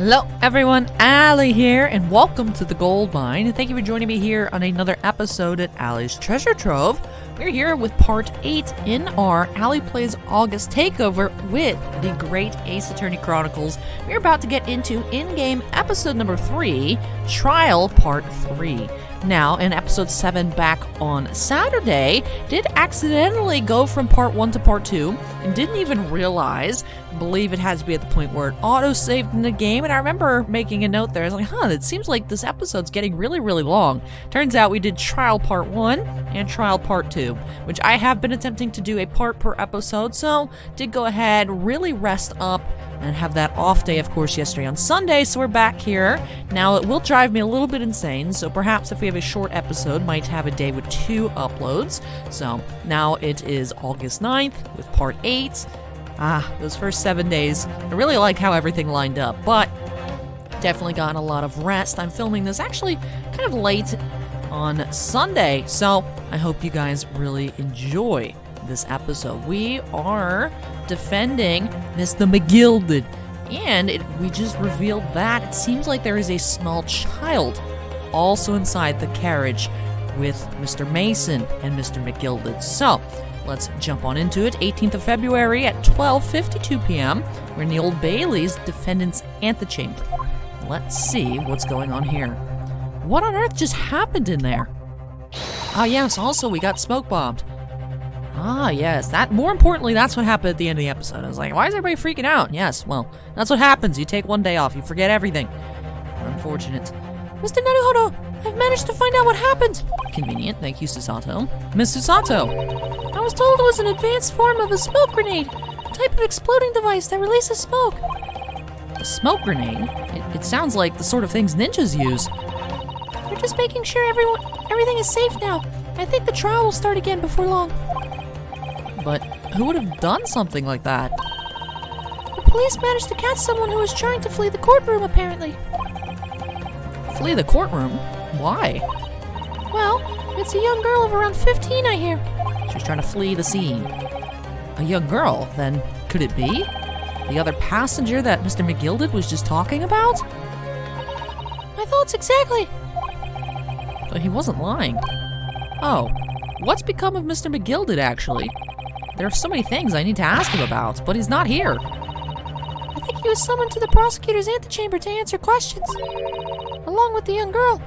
Hello everyone, Ali here, and welcome to the Gold Mine. Thank you for joining me here on another episode at Ali's Treasure Trove. We're here with part 8 in our Ali Plays August takeover with the Great Ace Attorney Chronicles. We're about to get into in-game episode number 3, Trial Part 3. Now, in episode 7 back on Saturday, did accidentally go from part 1 to part 2 and didn't even realize. I believe it had to be at the point where it auto-saved in the game, and I remember making a note there. I was like, it seems like this episode's getting really, really long. Turns out we did Trial Part 1 and Trial Part 2, which I have been attempting to do a part per episode, so did go ahead, really rest up, and have that off day, of course, yesterday on Sunday, so we're back here. Now, it will drive me a little bit insane, so perhaps if we have a short episode, might have a day with 2 uploads. So, now it is August 9th with part 8. Those first 7 days, I really like how everything lined up, but definitely gotten a lot of rest. I'm filming this actually kind of late on Sunday, so I hope you guys really enjoy this episode. We are defending Mr. McGilded, and we just revealed that it seems like there is a small child also inside the carriage with Mr. Mason and Mr. McGilded. So, let's jump on into it. 18th of February at 12:52 p.m. We're in the Old Bailey's Defendant's Antechamber. Let's see what's going on here. What on earth just happened in there? Yes, also we got smoke bombed. Yes, more importantly, that's what happened at the end of the episode. I was like, why is everybody freaking out? Yes, well, that's what happens. You take one day off, you forget everything. Unfortunate. Mr. Naruhodo, I've managed to find out what happened. Convenient, thank you, Susato. Miss Susato. I was told it was an advanced form of a smoke grenade, a type of exploding device that releases smoke. A smoke grenade? It sounds like the sort of things ninjas use. We're just making sure everything is safe now. I think the trial will start again before long. But who would have done something like that? The police managed to catch someone who was trying to flee the courtroom, apparently. Flee the courtroom? Why? Well, it's a young girl of around 15, I hear. She's trying to flee the scene. A young girl? Then could it be the other passenger that Mr. McGilded was just talking about? My thoughts exactly. But he wasn't lying. Oh, what's become of Mr. McGilded, actually? There are so many things I need to ask him about, but he's not here. I think he was summoned to the prosecutor's antechamber to answer questions, along with the young girl.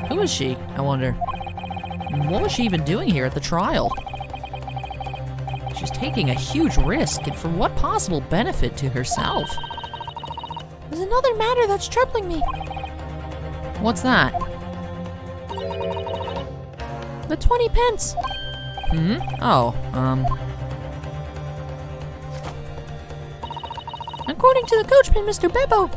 Who is she, I wonder? And what was she even doing here at the trial? She's taking a huge risk, and for what possible benefit to herself? There's another matter that's troubling me. What's that? The 20 pence. According to the coachman, Mr. Bebo,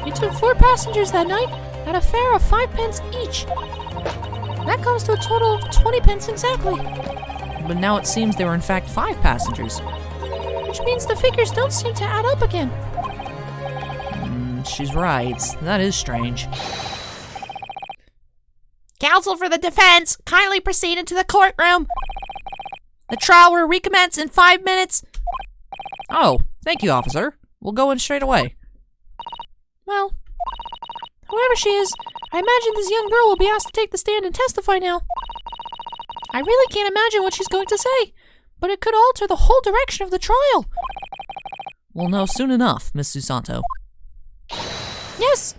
he took 4 passengers that night at a fare of 5 pence each. That comes to a total of 20 pence exactly. But now it seems there were in fact 5 passengers. Which means the figures don't seem to add up again. She's right. That is strange. Counsel for the defense, kindly proceed into the courtroom. The trial will recommence in 5 minutes. Oh, thank you, officer. We'll go in straight away. Well, whoever she is, I imagine this young girl will be asked to take the stand and testify now. I really can't imagine what she's going to say, but it could alter the whole direction of the trial. We'll know soon enough, Miss Susanto. Yes!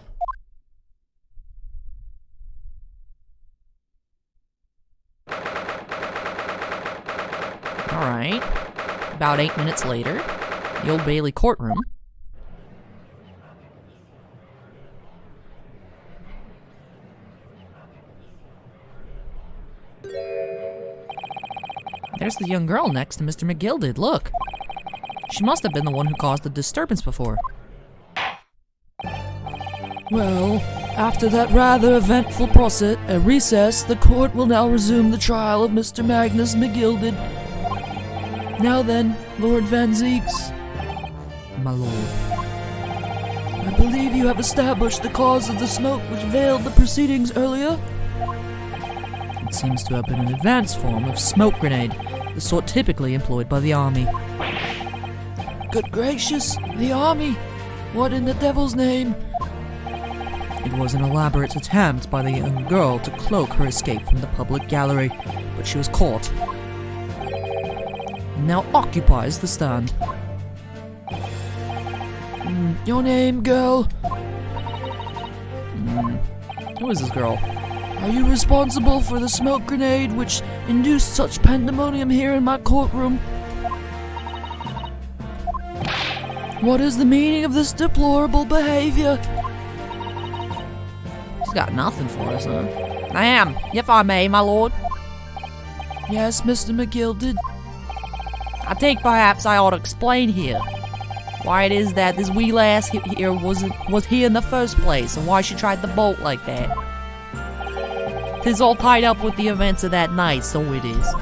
Alright. About 8 minutes later, the Old Bailey courtroom. There's the young girl next to Mr. McGilded, look. She must have been the one who caused the disturbance before. Well, after that rather eventful recess, the court will now resume the trial of Mr. Magnus McGilded. Now then, Lord Van Zeeks. My lord. I believe you have established the cause of the smoke which veiled the proceedings earlier. It seems to have been an advanced form of smoke grenade, the sort typically employed by the army. Good gracious, the army! What in the devil's name? It was an elaborate attempt by the young girl to cloak her escape from the public gallery, but she was caught. Now occupies the stand. Your name, girl? Who is this girl? Are you responsible for the smoke grenade which induced such pandemonium here in my courtroom? What is the meaning of this deplorable behavior? She's got nothing for us, huh? I am, if I may, my lord. Yes, Mr. McGilded. I think perhaps I ought to explain here why it is that this wee lass here was here in the first place, and why she tried to bolt like that. 'Tis all tied up with the events of that night, so it is.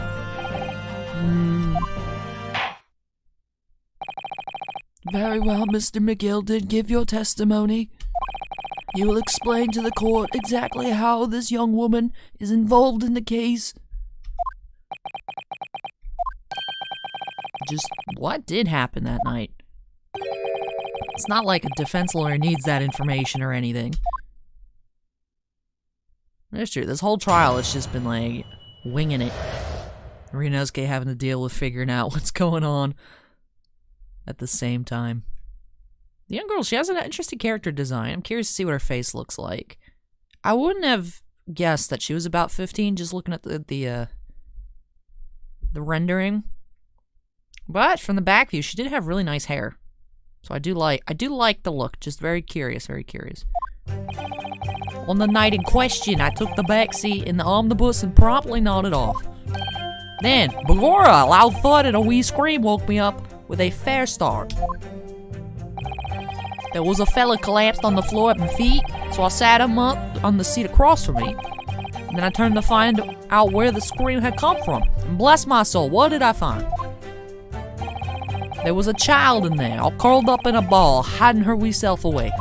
Very well, Mr. McGilded, give your testimony. You will explain to the court exactly how this young woman is involved in the case. Just what did happen that night? It's not like a defense lawyer needs that information or anything. That's true. This whole trial has just been like winging it. Ryunosuke having to deal with figuring out what's going on at the same time. The young girl, she has an interesting character design. I'm curious to see what her face looks like. I wouldn't have guessed that she was about 15 just looking at the rendering. But from the back view, she did have really nice hair. So I do like the look. Just very curious, very curious. On the night in question, I took the back seat in the omnibus and promptly nodded off. Then, begorra, a loud thud and a wee scream woke me up with a fair start. There was a fella collapsed on the floor at my feet, so I sat him up on the seat across from me. And then I turned to find out where the scream had come from. And bless my soul, what did I find? There was a child in there, all curled up in a ball, hiding her wee self away.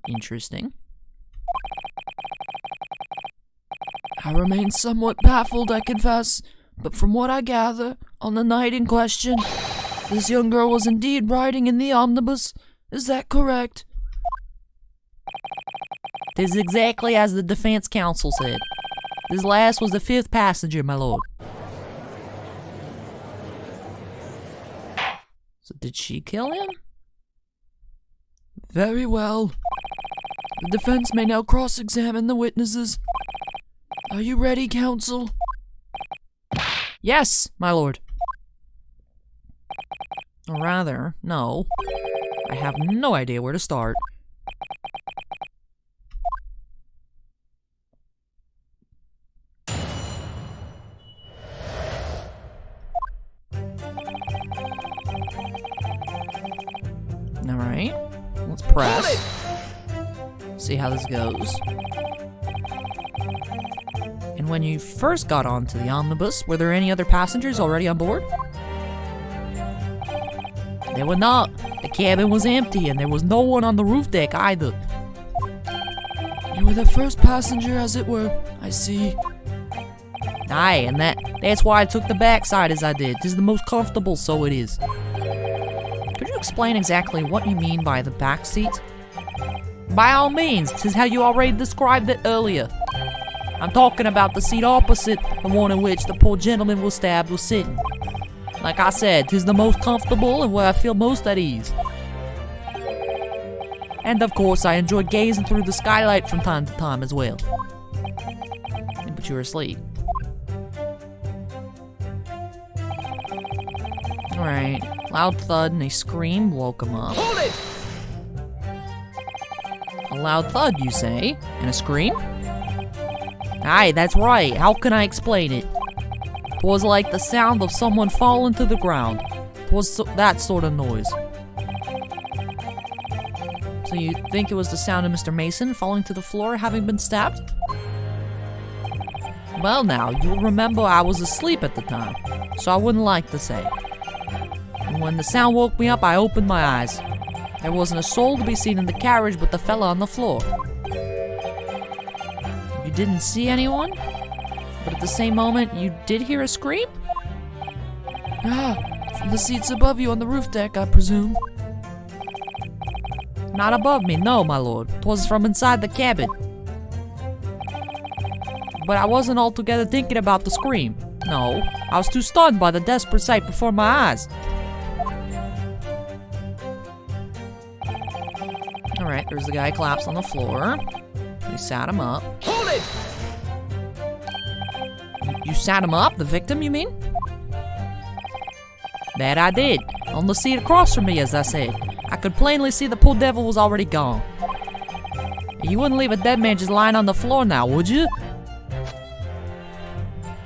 Interesting. I remain somewhat baffled, I confess, but from what I gather, on the night in question, this young girl was indeed riding in the omnibus. Is that correct? 'Tis exactly as the defense counsel said. This last was the 5th passenger, my lord. So did she kill him? Very well. The defense may now cross-examine the witnesses. Are you ready, counsel? Yes, my lord. Or rather, no. I have no idea where to start. Alright, let's press. See how this goes. And when you first got onto the omnibus, were there any other passengers already on board? There were not. The cabin was empty and there was no one on the roof deck either. You were the first passenger, as it were. I see. Aye, and that's why I took the backside as I did. 'Tis the most comfortable, so it is. Could you explain exactly what you mean by the back seat? By all means, 'tis how you already described it earlier. I'm talking about the seat opposite the one in which the poor gentleman was stabbed was sitting. Like I said, 'tis the most comfortable and where I feel most at ease. And of course, I enjoy gazing through the skylight from time to time as well. But you were asleep. Alright, loud thud and a scream woke him up. Hold it! A loud thud, you say? And a scream? Aye, that's right. How can I explain it? 'Twas like the sound of someone falling to the ground. 'Twas that sort of noise. So you think it was the sound of Mr. Mason falling to the floor having been stabbed? Well now, you'll remember I was asleep at the time, so I wouldn't like to say. And when the sound woke me up, I opened my eyes. There wasn't a soul to be seen in the carriage but the fella on the floor. You didn't see anyone? But at the same moment, you did hear a scream? Ah, from the seats above you on the roof deck, I presume. Not above me, no, my lord. 'Twas from inside the cabin. But I wasn't altogether thinking about the scream. No, I was too stunned by the desperate sight before my eyes. Alright, there's the guy collapsed on the floor. We sat him up. Hold it! You sat him up? The victim, you mean? That I did. On the seat across from me, as I said. I could plainly see the poor devil was already gone. You wouldn't leave a dead man just lying on the floor now, would you?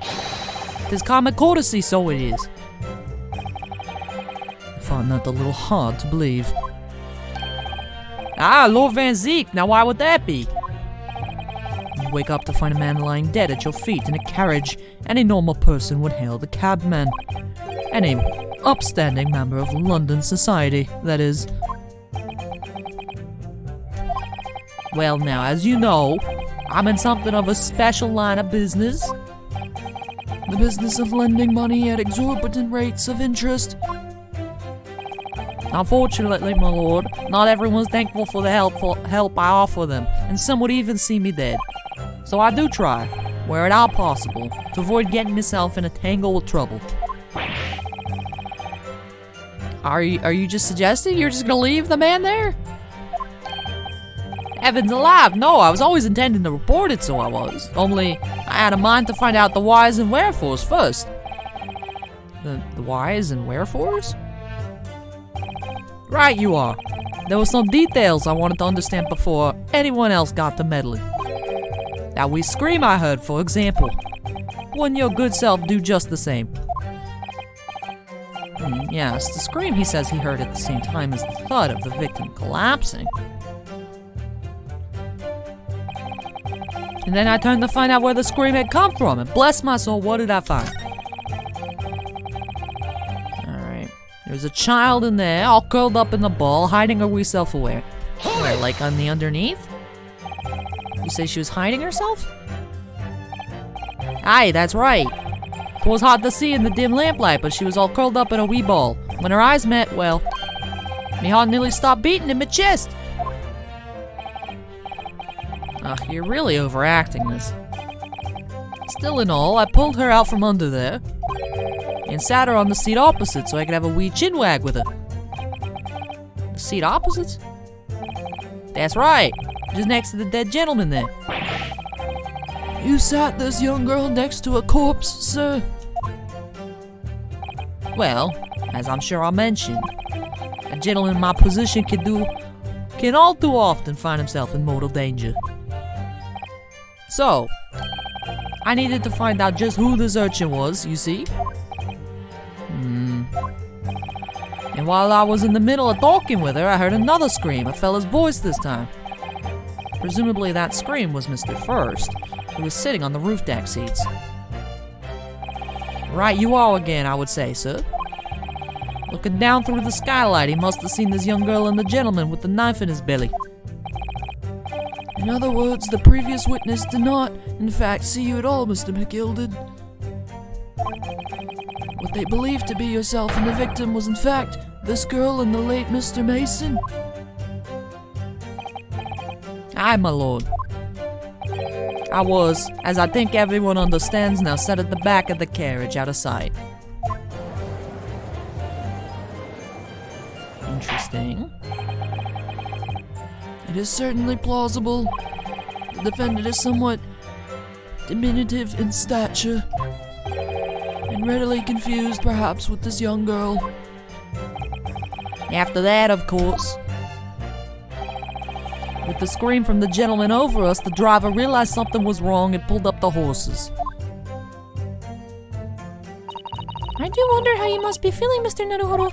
'Tis common courtesy, so it is. I find that a little hard to believe. Ah, Lord Van Zeek, now why would that be? You wake up to find a man lying dead at your feet in a carriage. Any normal person would hail the cabman. Any upstanding member of London society, that is. Well now, as you know, I'm in something of a special line of business. The business of lending money at exorbitant rates of interest. Unfortunately, my lord, not everyone's thankful for the help I offer them, and some would even see me dead. So I do try, where at all possible, to avoid getting myself in a tangle of trouble. Are you just suggesting you're just gonna leave the man there? Heavens alive, no, I was always intending to report it, so I was. Only, I had a mind to find out the whys and wherefores first. The whys and wherefores? Right you are. There were some details I wanted to understand before anyone else got to meddling. That wee scream I heard, for example. Wouldn't your good self do just the same? Yes, the scream he says he heard at the same time as the thud of the victim collapsing. And then I turned to find out where the scream had come from, and bless my soul, what did I find? Alright, there's a child in there, all curled up in the ball, hiding her wee self away. Where, like on the underneath? You say she was hiding herself? Aye, that's right. It was hard to see in the dim lamplight, but she was all curled up in a wee ball. When her eyes met, well, me heart nearly stopped beating in my chest. Ugh, you're really overacting this. Still in all, I pulled her out from under there and sat her on the seat opposite so I could have a wee chinwag with her. The seat opposite? That's right, just next to the dead gentleman there. You sat this young girl next to a corpse, sir? Well, as I'm sure I'll mention, a gentleman in my position can all too often find himself in mortal danger. So, I needed to find out just who this urchin was, you see? And while I was in the middle of talking with her, I heard another scream, a fella's voice this time. Presumably that scream was Mr. First, who was sitting on the roof deck seats. Right you are again, I would say, sir. Looking down through the skylight, he must have seen this young girl and the gentleman with the knife in his belly. In other words, the previous witness did not, in fact, see you at all, Mr. McGilded. What they believed to be yourself and the victim was, in fact, this girl and the late Mr. Mason. Aye, my lord. I was, as I think everyone understands now, sat at the back of the carriage, out of sight. Interesting. It is certainly plausible. The defendant is somewhat diminutive in stature, and readily confused, perhaps, with this young girl. After that, of course, with the scream from the gentleman over us, the driver realized something was wrong and pulled up the horses. I do wonder how you must be feeling, Mr. Naruhodo.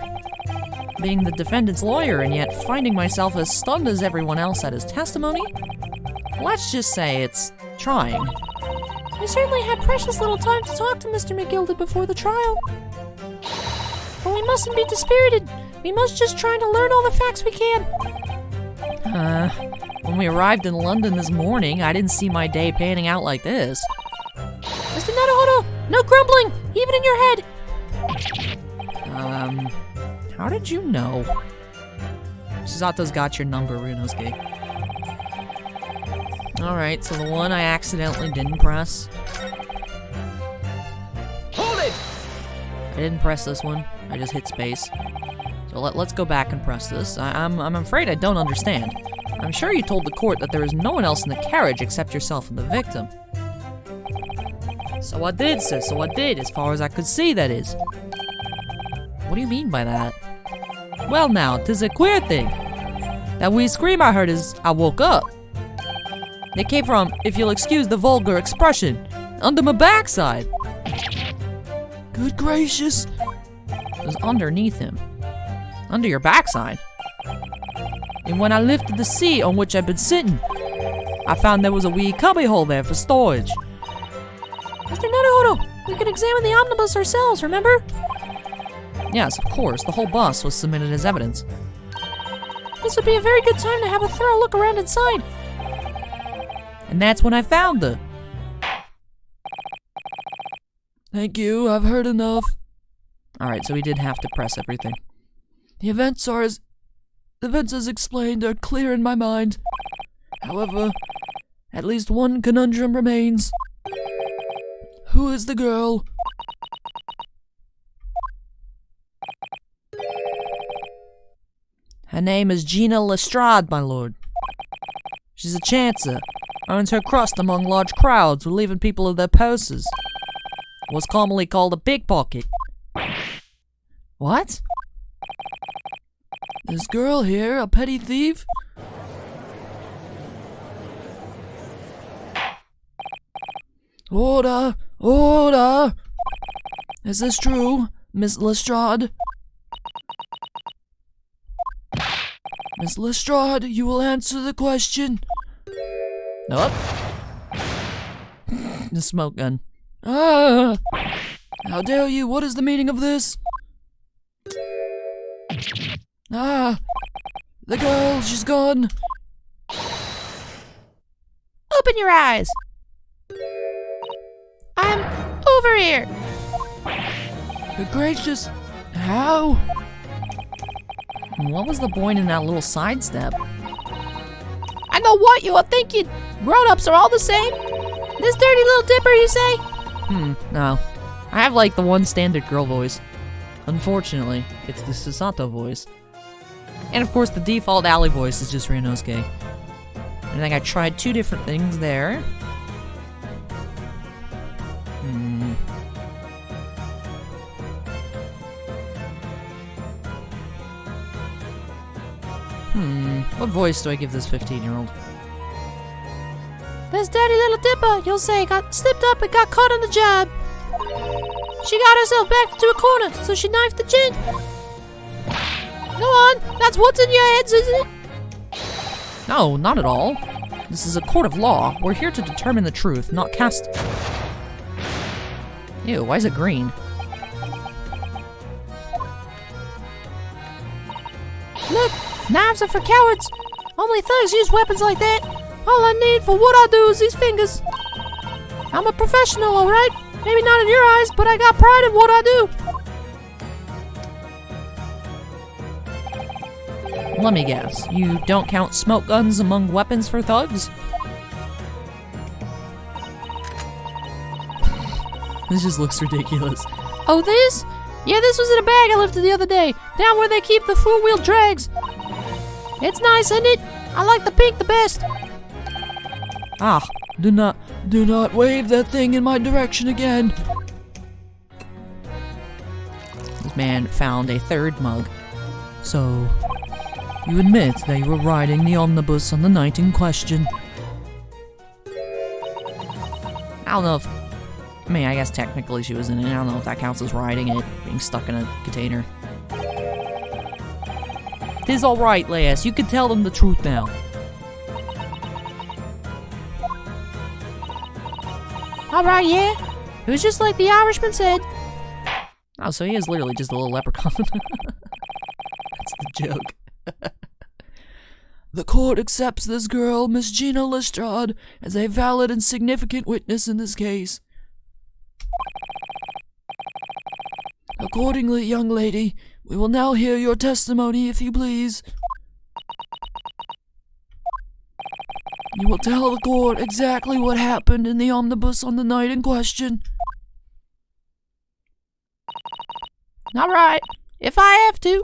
Being the defendant's lawyer and yet finding myself as stunned as everyone else at his testimony? Let's just say it's trying. We certainly had precious little time to talk to Mr. McGilded before the trial. But we mustn't be dispirited. We must just try to learn all the facts we can. When we arrived in London this morning, I didn't see my day panning out like this. Mr. Naruhodo, no grumbling, even in your head. How did you know? Suzato's got your number, Ryunosuke. Alright, so the one I accidentally didn't press. Hold it! I didn't press this one. I just hit space. So let's go back and press this. I'm afraid I don't understand. I'm sure you told the court that there is no one else in the carriage except yourself and the victim. So I did, sis. So I did, as far as I could see, that is. What do you mean by that? Well now, 'tis a queer thing. That wee scream I heard as I woke up. It came from, if you'll excuse the vulgar expression, under my backside. Good gracious. It was underneath him. Under your backside. And when I lifted the seat on which I'd been sitting, I found there was a wee cubbyhole there for storage. Mr. Naruhodo, we can examine the omnibus ourselves, remember? Yes, of course, the whole bus was submitted as evidence. This would be a very good time to have a thorough look around inside. And that's when I found her. Thank you, I've heard enough. Alright, so we did have to press everything. The events as explained are clear in my mind. However, at least one conundrum remains. Who is the girl? Her name is Gina Lestrade, my lord. She's a chancer, earns her crust among large crowds relieving people of their purses. Was commonly called a pickpocket. What? This girl here, a petty thief? Order! Order! Is this true, Miss Lestrade? Miss Lestrade, you will answer the question. Nope. The smoke gun. Ah! How dare you? What is the meaning of this? Ah! The girl, she's gone. Open your eyes. I'm over here. Good gracious. How? What was the point in that little sidestep? I know what you are thinking. Grown-ups are all the same. This dirty little dipper, you say? No. I have like the one standard girl voice. Unfortunately, it's the Susato voice. And of course the default Ally voice is just Ryunosuke. I think I tried two different things there. What voice do I give this 15-year-old? This dirty little dipper, you'll say, got slipped up and got caught on the job. She got herself backed into a corner, so she knifed the chin. Go on, that's what's in your heads, isn't it? No, not at all. This is a court of law. We're here to determine the truth, not cast... Ew, why is it green? Look, knives are for cowards. Only thugs use weapons like that. All I need for what I do is these fingers. I'm a professional, alright? Maybe not in your eyes, but I got pride in what I do. Let me guess. You don't count smoke guns among weapons for thugs? This just looks ridiculous. Oh, this? Yeah, this was in a bag I lifted the other day, down where they keep the four-wheel drags. It's nice, isn't it? I like the pink the best. Ah, Do not wave that thing in my direction again. this man found a third mug. So, you admit that you were riding the omnibus on the night in question? I don't know if... I mean, I guess technically she was in it. I don't know if that counts as riding it, being stuck in a container. Tis alright, Leas. You can tell them the truth now. Alright, yeah. It was just like the Irishman said. Oh, so he is literally just a little leprechaun. That's the joke. The court accepts this girl, Miss Gina Lestrade, as a valid and significant witness in this case. Accordingly, young lady, We will now hear your testimony, if you please. You will tell the court exactly what happened in the omnibus on the night in question. All right, if I have to.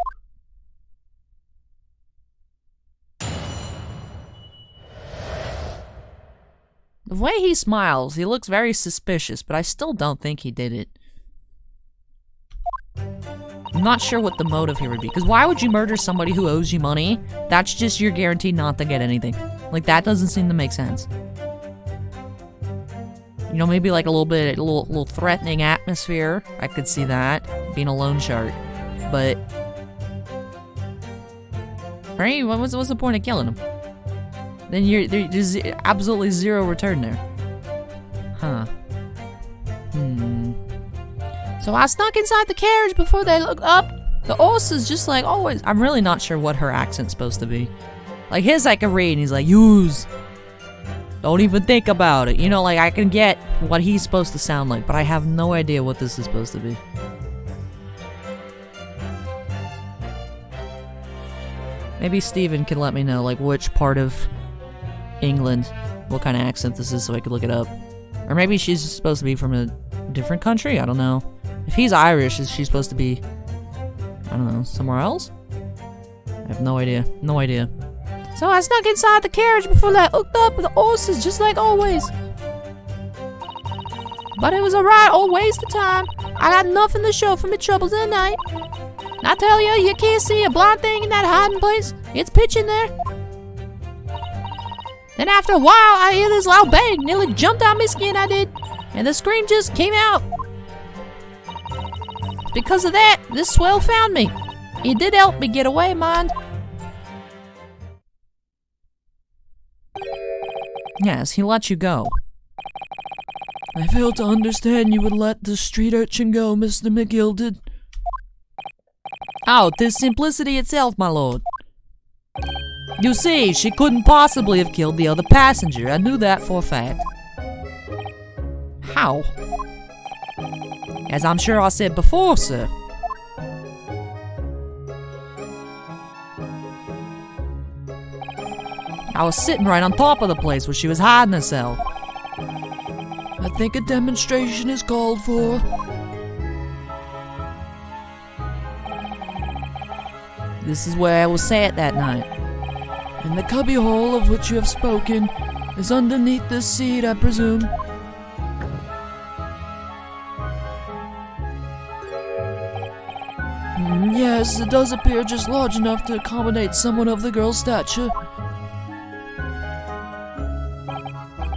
The way he smiles, he looks very suspicious, but I still don't think he did it. I'm not sure what the motive here would be, because why would you murder somebody who owes you money? That's just your guarantee not to get anything. Like, that doesn't seem to make sense. You know, maybe like a little threatening atmosphere. I could see that, being a loan shark. But, right? What's the point of killing him? Then there's absolutely zero return there. Huh. So I snuck inside the carriage before they looked up. The horse is just like always. I'm really not sure what her accent's supposed to be. Like his I can read, and he's like, use. Don't even think about it. You know, like I can get what he's supposed to sound like, but I have no idea what this is supposed to be. Maybe Steven can let me know, like, which part of England, what kind of accent this is so I could look it up. Or maybe she's supposed to be from a different country? I don't know. If he's Irish, is she supposed to be, I don't know, somewhere else? I have no idea. No idea. So I snuck inside the carriage before they hooked up with the horses, just like always. But it was alright, all waste of time. I got nothing to show for my troubles that night. I tell you, you can't see a blind thing in that hiding place. It's pitch in there. Then after a while, I hear this loud bang. Nearly jumped out my skin, I did. And the scream just came out. Because of that, this swell found me. It did help me get away, mind. Yes, he let you go. I fail to understand you would let the street urchin go, Mr. McGilded. Oh, 'tis simplicity itself, my lord. You see, she couldn't possibly have killed the other passenger. I knew that for a fact. How? As I'm sure I said before, sir. I was sitting right on top of the place where she was hiding herself. I think a demonstration is called for. This is where I was sat that night. And the cubbyhole of which you have spoken is underneath this seat, I presume. Yes, it does appear just large enough to accommodate someone of the girl's stature.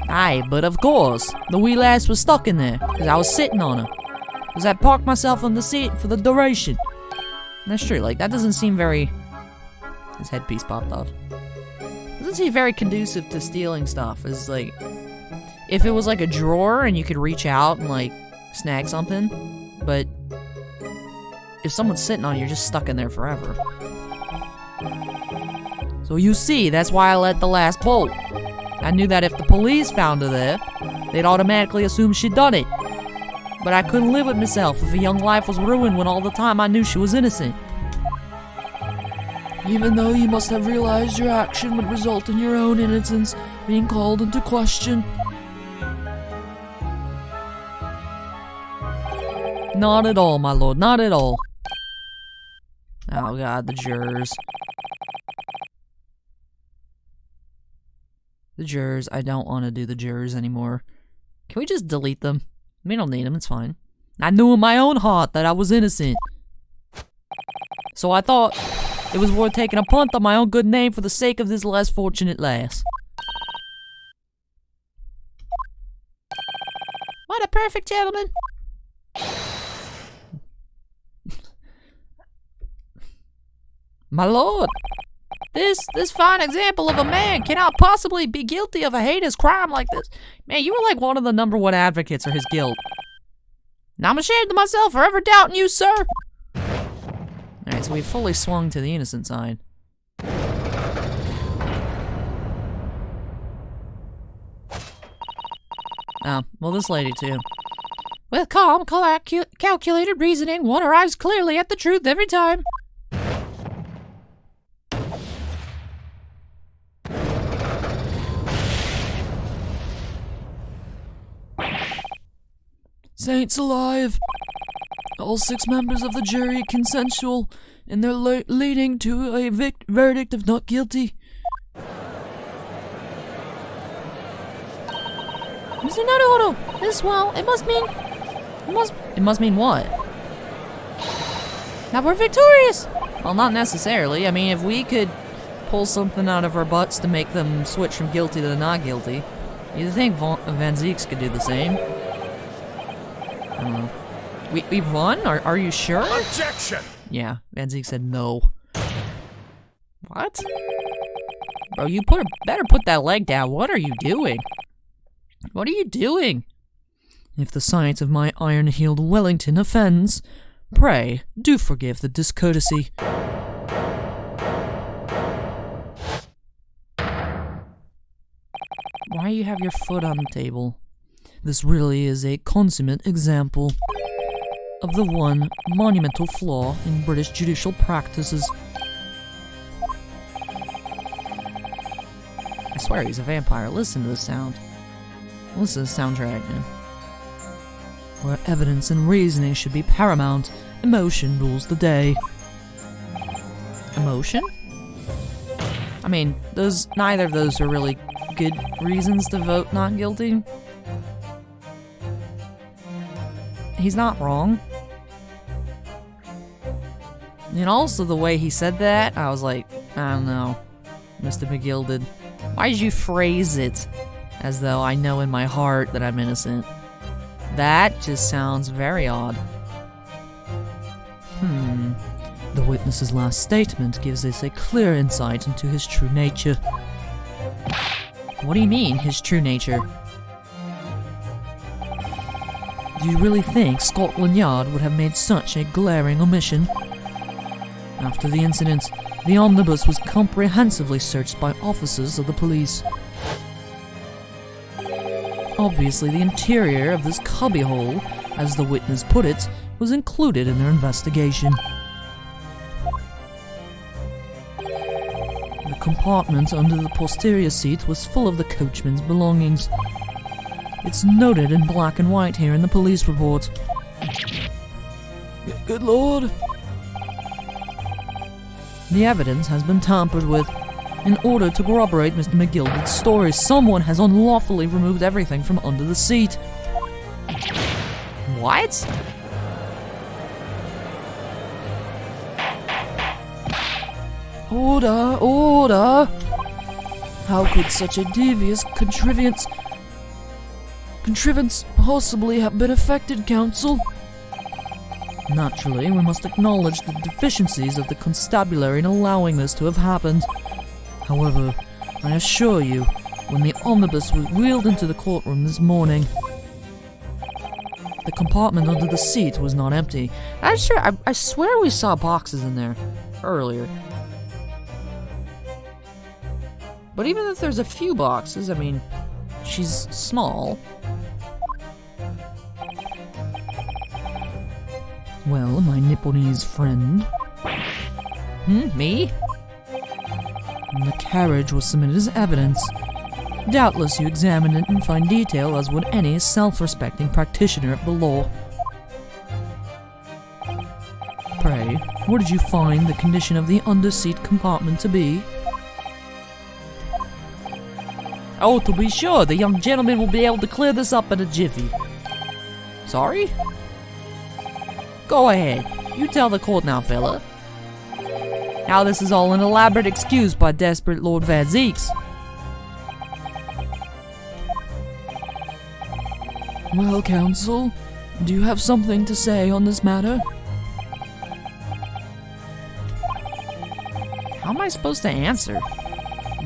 Aye, but of course, the wee lass was stuck in there, because I was sitting on her. Because I parked myself on the seat for the duration. That's true, like, that doesn't seem very... His headpiece popped off. Doesn't seem very conducive to stealing stuff. It's like... If it was like a drawer and you could reach out and, like, snag something. But... If someone's sitting on it, you're just stuck in there forever. So you see, that's why I let the last bolt. I knew that if the police found her there, they'd automatically assume she'd done it. But I couldn't live with myself if a young life was ruined when all the time I knew she was innocent. Even though you must have realized your action would result in your own innocence being called into question. Not at all, my lord, not at all. Oh god, the jurors. The jurors, I don't want to do the jurors anymore. Can we just delete them? We don't need them, it's fine. I knew in my own heart that I was innocent. So I thought it was worth taking a punt on my own good name for the sake of this less fortunate lass. What a perfect gentleman. My lord! This fine example of a man cannot possibly be guilty of a heinous crime like this. Man, you were like one of the #1 advocates for his guilt. Now I'm ashamed of myself for ever doubting you, sir. Alright, so we fully swung to the innocent side. Oh, well, this lady too. With calm, calculated reasoning, one arrives clearly at the truth every time. Saints alive! All 6 members of the jury consensual in their leading to a verdict of not guilty. Mr. Naruhodo, this, well, it must mean what? that we're victorious. Well, not necessarily. I mean, if we could pull something out of our butts to make them switch from guilty to not guilty, you'd think Van Zieks could do the same. I don't know. We've won? Are you sure? Objection! Yeah, Van Zieks said no. What? Bro, you better put that leg down. What are you doing? What are you doing? If the sight of my iron-heeled Wellington offends, pray do forgive the discourtesy. Why do you have your foot on the table? This really is a consummate example of the one monumental flaw in British judicial practices. I swear he's a vampire. Listen to the sound. Listen to the soundtrack, man. Where evidence and reasoning should be paramount, emotion rules the day. Emotion? I mean, neither of those are really good reasons to vote not guilty. He's not wrong. And also the way he said that, I was like, I don't know, Mr. McGilded. Why did you phrase it as though I know in my heart that I'm innocent? That just sounds very odd. The witness's last statement gives us a clear insight into his true nature. What do you mean, his true nature? Do you really think Scotland Yard would have made such a glaring omission? After the incident, the omnibus was comprehensively searched by officers of the police. Obviously, the interior of this cubbyhole, as the witness put it, was included in their investigation. The compartment under the posterior seat was full of the coachman's belongings. It's noted in black and white here in the police report. Good Lord! The evidence has been tampered with. In order to corroborate Mr. McGilded's story, someone has unlawfully removed everything from under the seat. What? Order! Order! How could such a devious contrivance possibly have been effected, counsel? Naturally, we must acknowledge the deficiencies of the constabulary in allowing this to have happened. However, I assure you, when the omnibus was wheeled into the courtroom this morning, the compartment under the seat was not empty. That's true. I swear we saw boxes in there earlier. But even if there's a few boxes, I mean, she's small. Well, my Nipponese friend. Me? The carriage was submitted as evidence. Doubtless you examined it in fine detail, as would any self-respecting practitioner of the law. Pray, what did you find the condition of the under-seat compartment to be? Oh, to be sure, the young gentleman will be able to clear this up in a jiffy. Sorry? Go ahead. You tell the court now, fella. How this is all an elaborate excuse by desperate Lord Van Zieks. Well, counsel, do you have something to say on this matter? How am I supposed to answer?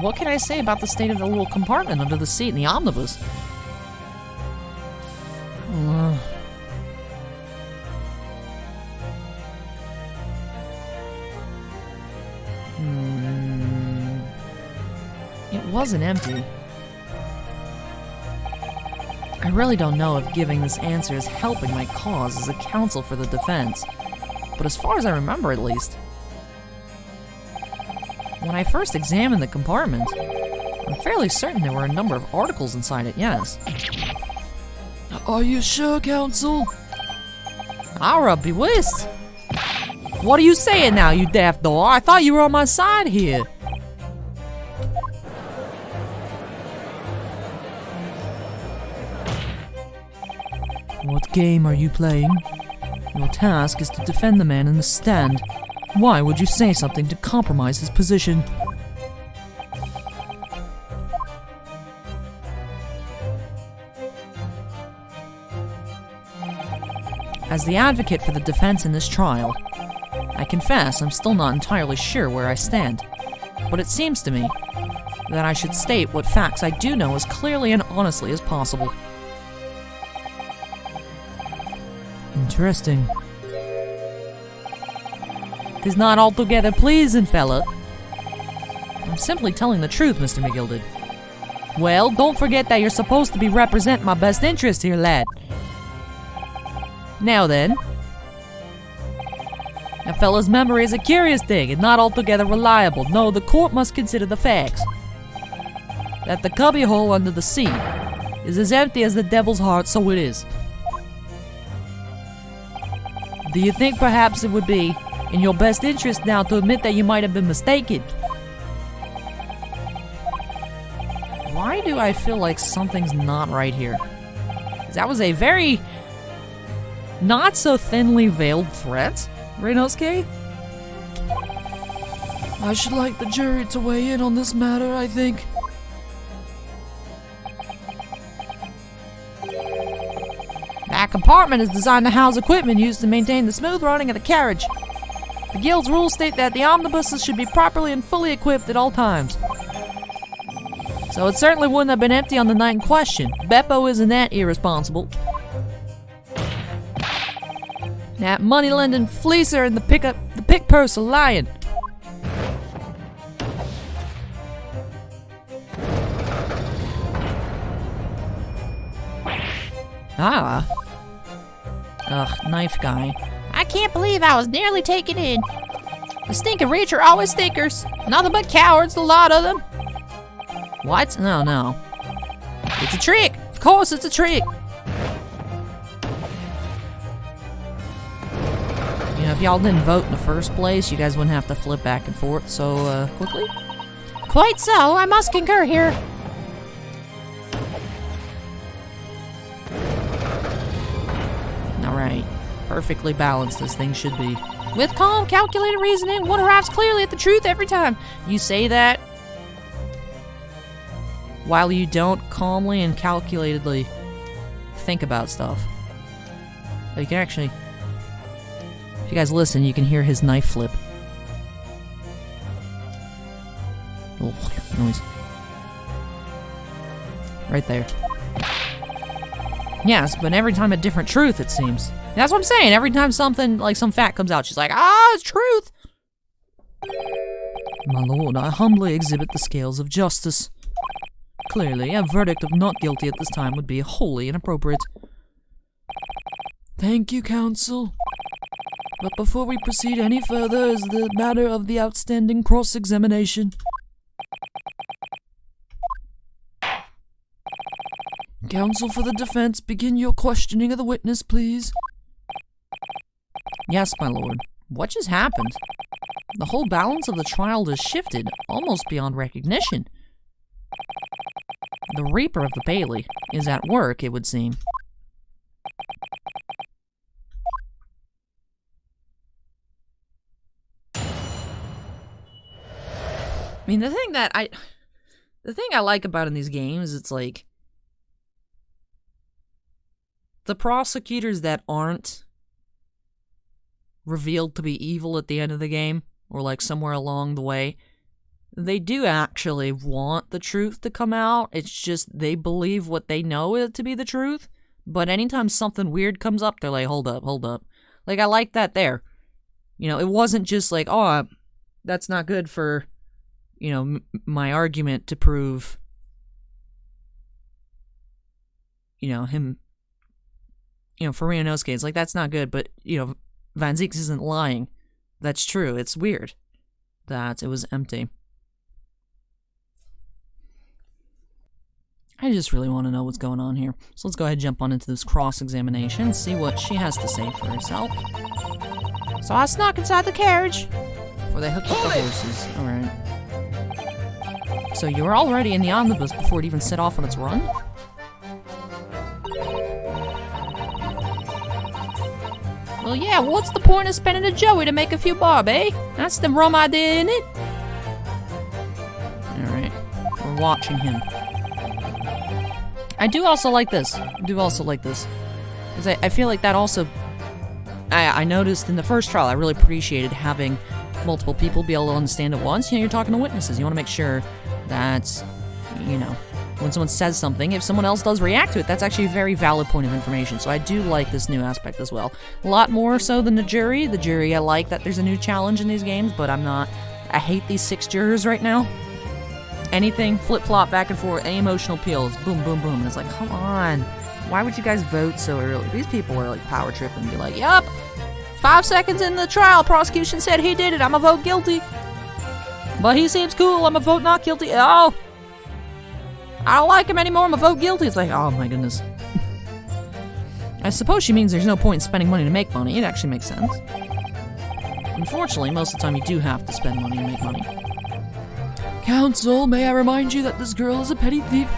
What can I say about the state of the little compartment under the seat in the omnibus? It wasn't empty. I really don't know if giving this answer is helping my cause as a counsel for the defense, but as far as I remember at least, when I first examined the compartment, I'm fairly certain there were a number of articles inside it, yes. Are you sure, counsel? I'll be whist. What are you saying now, you daft dog? I thought you were on my side here. What game are you playing? Your task is to defend the man in the stand. Why would you say something to compromise his position? As the advocate for the defense in this trial, I confess I'm still not entirely sure where I stand, but it seems to me that I should state what facts I do know as clearly and honestly as possible. Interesting. 'Tis not altogether pleasing, fella. I'm simply telling the truth, Mr. McGilded. Well, don't forget that you're supposed to be representing my best interest here, lad. Now then, a fella's memory is a curious thing and not altogether reliable. No, the court must consider the facts. That the cubbyhole under the sea is as empty as the devil's heart, so it is. Do you think perhaps it would be in your best interest now to admit that you might have been mistaken? Why do I feel like something's not right here? That was a very not so thinly veiled threat, Renosuke? I should like the jury to weigh in on this matter, I think. That compartment is designed to house equipment used to maintain the smooth running of the carriage. The guild's rules state that the omnibuses should be properly and fully equipped at all times. So it certainly wouldn't have been empty on the night in question. Beppo isn't that irresponsible. That money-lending fleecer and the pick purse are lying. Ah. Ugh, knife guy. I can't believe I was nearly taken in. The stinking rich are always stinkers. Nothing but cowards, the lot of them. What? No. It's a trick. Of course it's a trick. You know, if y'all didn't vote in the first place, you guys wouldn't have to flip back and forth so quickly. Quite so, I must concur here. Alright. Perfectly balanced as things should be. With calm, calculated reasoning, one arrives clearly at the truth every time. You say that while you don't calmly and calculatedly think about stuff. You can actually, if you guys listen, you can hear his knife flip. Oh, noise. Right there. Yes, but every time a different truth, it seems. That's what I'm saying. Every time something, like some fact comes out, she's like, it's truth! My lord, I humbly exhibit the scales of justice. Clearly, a verdict of not guilty at this time would be wholly inappropriate. Thank you, counsel. But before we proceed any further is the matter of the outstanding cross-examination. Counsel for the defense, begin your questioning of the witness, please. Yes, my lord. What just happened? The whole balance of the trial has shifted, almost beyond recognition. The Reaper of the Bailey is at work, it would seem. I mean, the thing I like about in these games, it's like the prosecutors that aren't revealed to be evil at the end of the game, or like somewhere along the way, they do actually want the truth to come out. It's just they believe what they know it to be the truth, but anytime something weird comes up, they're like, hold up. Like, I like that there. You know, it wasn't just like, that's not good for, you know, my argument to prove, you know, him, you know, for Renosuke, it's like, that's not good, but, you know, Van Zieks isn't lying. That's true. It's weird that it was empty. I just really want to know what's going on here. So let's go ahead and jump on into this cross-examination and see what she has to say for herself. So I snuck inside the carriage. Before they hooked up the horses. Alright. So you were already in the omnibus before it even set off on its run? Well, yeah, what's the point of spending a joey to make a few bob, eh? That's the rum idea, isn't it? Alright. We're watching him. I do also like this. Because I feel like that also... I noticed in the first trial, I really appreciated having multiple people be able to understand at once. You know, you're talking to witnesses. You want to make sure that, you know, when someone says something, if someone else does react to it, that's actually a very valid point of information. So I do like this new aspect as well. A lot more so than the jury. The jury, I like that there's a new challenge in these games, but I'm not... I hate these 6 jurors right now. Anything, flip-flop, back and forth, any emotional appeals, boom, boom, boom. And it's like, come on. Why would you guys vote so early? These people were like power tripping and be like, yup, 5 seconds in the trial, prosecution said he did it, I'ma vote guilty. But he seems cool, I'ma vote not guilty. Oh! I don't like him anymore, I'ma vote guilty. It's like, oh my goodness. I suppose she means there's no point in spending money to make money. It actually makes sense. Unfortunately, most of the time you do have to spend money to make money. Counsel, may I remind you that this girl is a petty thief?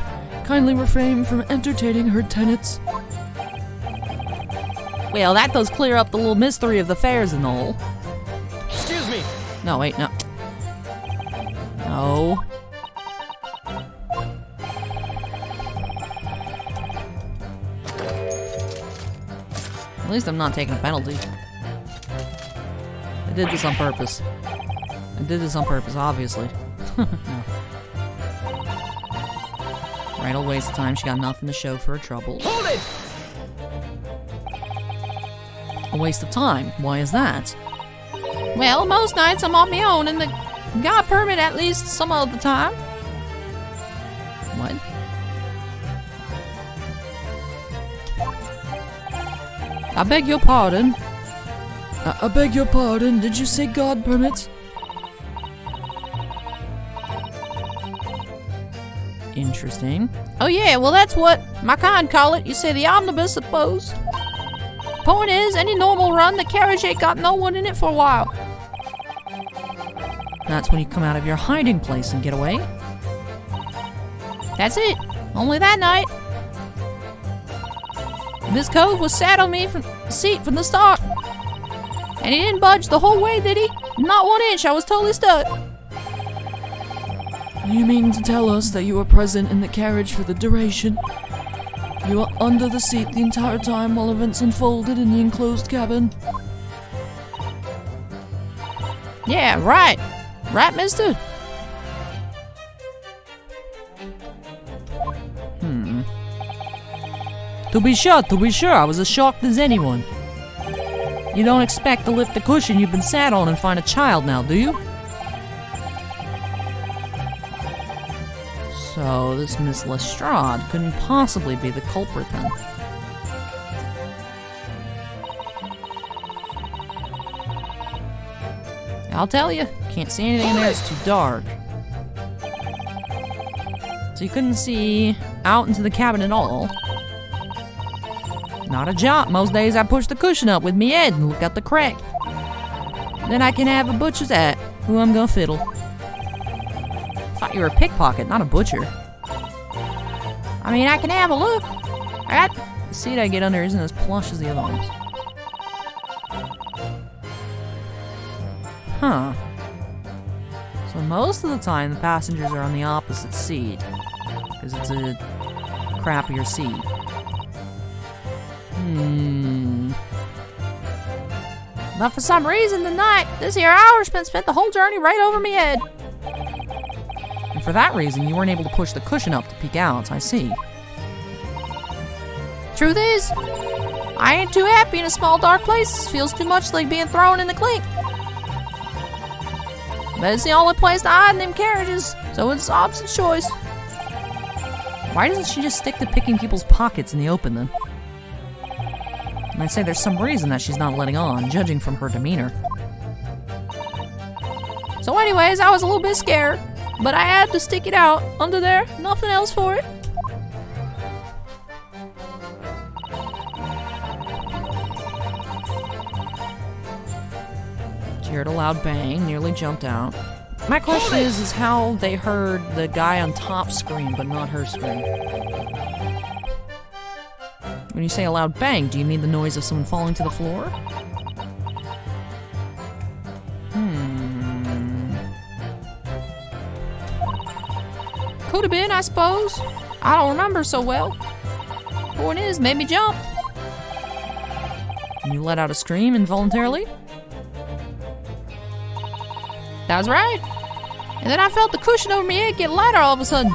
Kindly refrain from entertaining her tenants. Well, that does clear up the little mystery of the fares and all. Excuse me. No, wait, no. No. At least I'm not taking a penalty. I did this on purpose. Obviously. No. Right, I'll waste time. She got nothing to show for her trouble. Hold it! A waste of time. Why is that? Well, most nights I'm on my own and got a permit at least some of the time. What? I beg your pardon. I beg your pardon. Did you say God permits? Interesting. Oh yeah, well that's what my kind call it. You say the omnibus, suppose. Point is, any normal run, the carriage ain't got no one in it for a while. That's when you come out of your hiding place and get away? That's it. Only that night. This cove was sat on me from the seat from the start. And he didn't budge the whole way, did he? Not 1 inch, I was totally stuck. You mean to tell us that you were present in the carriage for the duration? You were under the seat the entire time while events unfolded in the enclosed cabin? Yeah, right. Right, mister? To be sure, I was as shocked as anyone. You don't expect to lift the cushion you've been sat on and find a child now, do you? So, this Miss Lestrade couldn't possibly be the culprit then. I'll tell you, can't see anything in there, it's too dark. So you couldn't see out into the cabin at all. Not a jot. Most days I push the cushion up with me head and look out the crack. Then I can have a butcher's hat, who I'm gonna fiddle. Thought you were a pickpocket, not a butcher. I mean, I can have a look. The seat I get under isn't as plush as the other ones. Huh. So most of the time the passengers are on the opposite seat. Because it's a crappier seat. But for some reason tonight, this here Irishman spent the whole journey right over me head. And for that reason, you weren't able to push the cushion up to peek out, I see. Truth is, I ain't too happy in a small dark place. Feels too much like being thrown in the clink. But it's the only place to hide in them carriages, so it's option choice. Why doesn't she just stick to picking people's pockets in the open then? And I'd say there's some reason that she's not letting on, judging from her demeanor. So anyways, I was a little bit scared, but I had to stick it out under there, nothing else for it. heard a loud bang, nearly jumped out. My question is how they heard the guy on top scream, but not her scream. When you say a loud bang, do you mean the noise of someone falling to the floor? Could have been, I suppose. I don't remember so well. Point is, made me jump. And you let out a scream involuntarily? That's right. And then I felt the cushion over my head get lighter all of a sudden.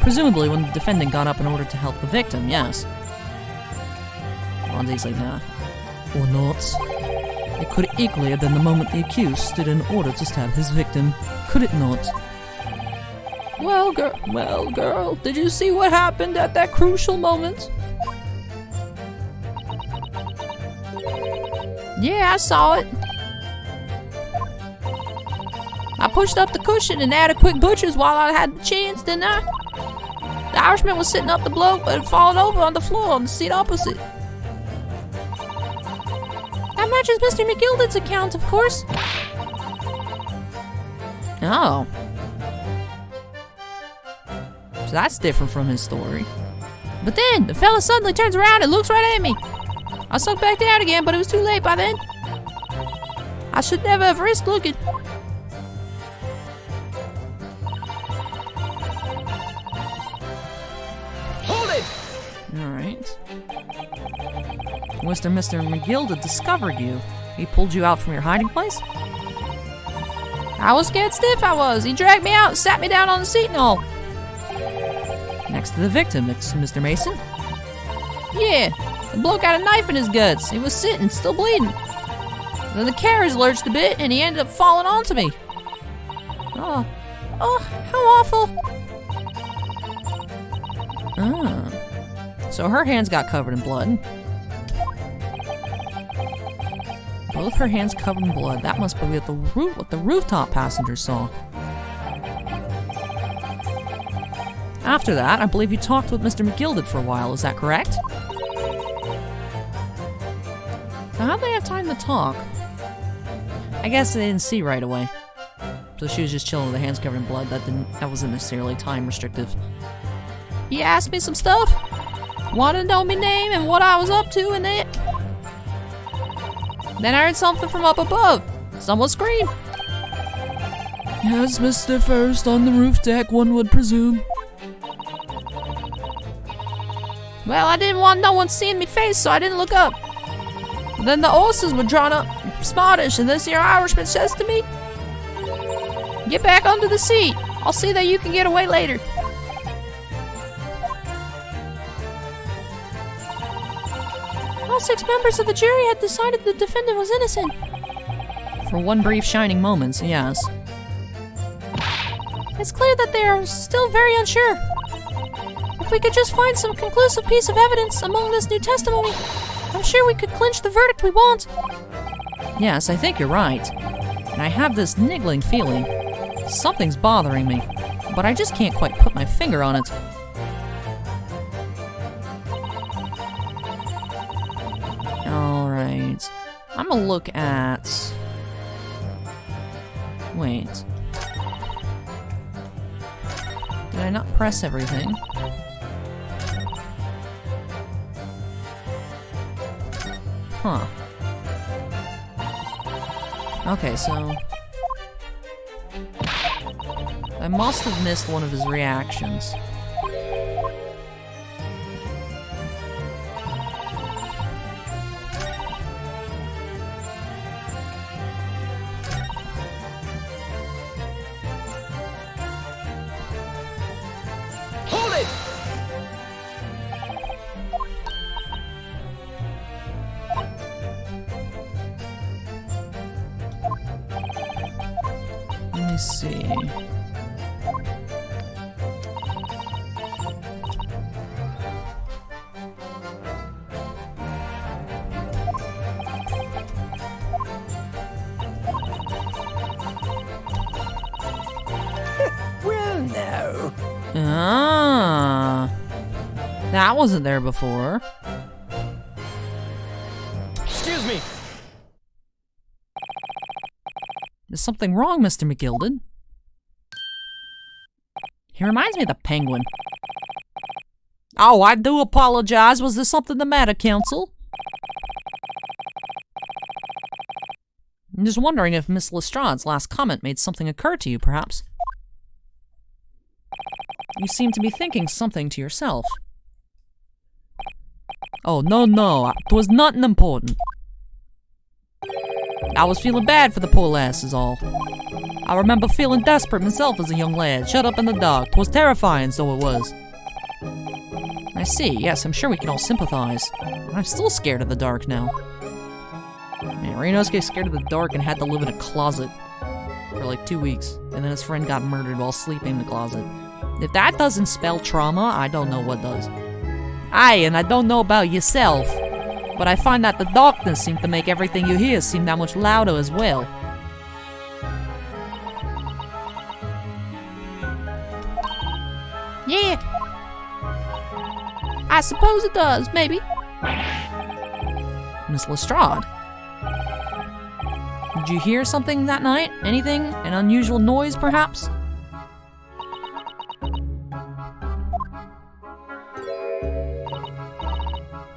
Presumably when the defendant got up in order to help the victim, yes. Blonde's like, nah. Or not. It could equally have been the moment the accused stood in order to stab his victim. Could it not? Well, girl, did you see what happened at that crucial moment? Yeah, I saw it. I pushed up the cushion and added quick butchers while I had the chance, didn't I? The Irishman was sitting up the bloke but had fallen over on the floor on the seat opposite. That matches Mr. McGilded's account, of course. Oh. So that's different from his story. But then, the fella suddenly turns around and looks right at me. I sunk back down again, but it was too late by then. I should never have risked looking. Hold it! Alright. Mr. McGilded discovered you. He pulled you out from your hiding place? I was scared stiff, I was. He dragged me out and sat me down on the seat and all. Next to the victim, Mr. Mason? Yeah, the bloke had a knife in his guts. He was sitting, still bleeding. Then the carriage lurched a bit and he ended up falling onto me. Oh, how awful. Ah. So her hands got covered in blood. Both her hands covered in blood. That must be what the rooftop passengers saw. After that, I believe you talked with Mr. McGilded for a while, is that correct? Now, how'd they have time to talk? I guess they didn't see right away. So she was just chilling with her hands covered in blood. That wasn't necessarily time restrictive. He asked me some stuff. Wanted to know my name and what I was up to and that. Then I heard something from up above. Someone screamed. Yes, Mr. First on the roof deck, one would presume. Well, I didn't want no one seeing me face, so I didn't look up. Then the horses were drawn up, smartish, and this here Irishman says to me, "Get back under the seat. I'll see that you can get away later." All 6 members of the jury had decided the defendant was innocent. For one brief shining moment, yes. It's clear that they are still very unsure. If we could just find some conclusive piece of evidence among this new testimony, I'm sure we could clinch the verdict we want. Yes, I think you're right. And I have this niggling feeling. Something's bothering me, but I just can't quite put my finger on it. Alright. I'm gonna look at... Wait. Did I not press everything? Huh. Okay, so... I must have missed one of his reactions. Hold it! Let me see. Well, no. Ah, that wasn't there before. Excuse me. Is something wrong, Mr. McGilded? He reminds me of the Penguin. Oh, I do apologize. Was there something the matter, Counsel? I'm just wondering if Miss Lestrade's last comment made something occur to you, perhaps. You seem to be thinking something to yourself. Oh, no, it was nothing important. I was feeling bad for the poor lass is all. I remember feeling desperate myself as a young lad, shut up in the dark. 'Twas terrifying, so it was. I see, yes, I'm sure we can all sympathize. I'm still scared of the dark now. Man, Reno's getting scared of the dark and had to live in a closet for like 2 weeks, and then his friend got murdered while sleeping in the closet. If that doesn't spell trauma, I don't know what does. Aye, and I don't know about yourself, but I find that the darkness seems to make everything you hear seem that much louder as well. Yeah. I suppose it does, maybe. Miss Lestrade. Did you hear something that night? Anything? An unusual noise, perhaps?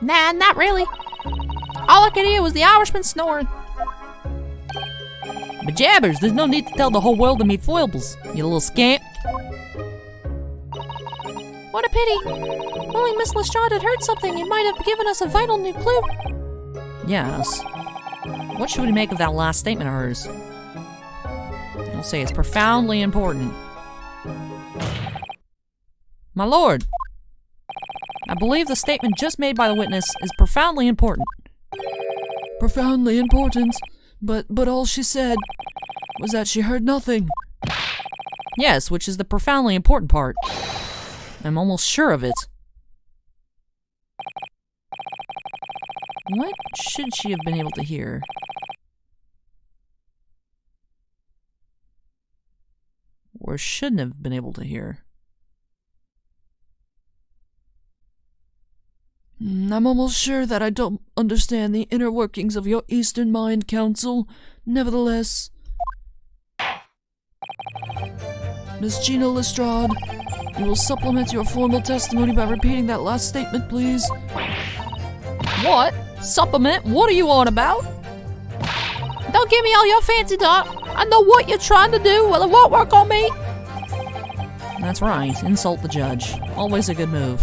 Nah, not really. All I could hear was the Irishman snoring. But jabbers, there's no need to tell the whole world to meet foibles, you little scamp. What a pity. If only Miss Lestrade had heard something, it might have given us a vital new clue. Yes. What should we make of that last statement of hers? I'll say it's profoundly important. My lord, I believe the statement just made by the witness is profoundly important. Profoundly important, but all she said was that she heard nothing. Yes, which is the profoundly important part. I'm almost sure of it. What should she have been able to hear? Or shouldn't have been able to hear? I'm almost sure that I don't understand the inner workings of your Eastern mind, Counsel. Nevertheless, Miss Gina Lestrade, you will supplement your formal testimony by repeating that last statement, please. What? Supplement? What are you on about? Don't give me all your fancy talk. I know what you're trying to do. Well, it won't work on me. That's right. Insult the judge. Always a good move.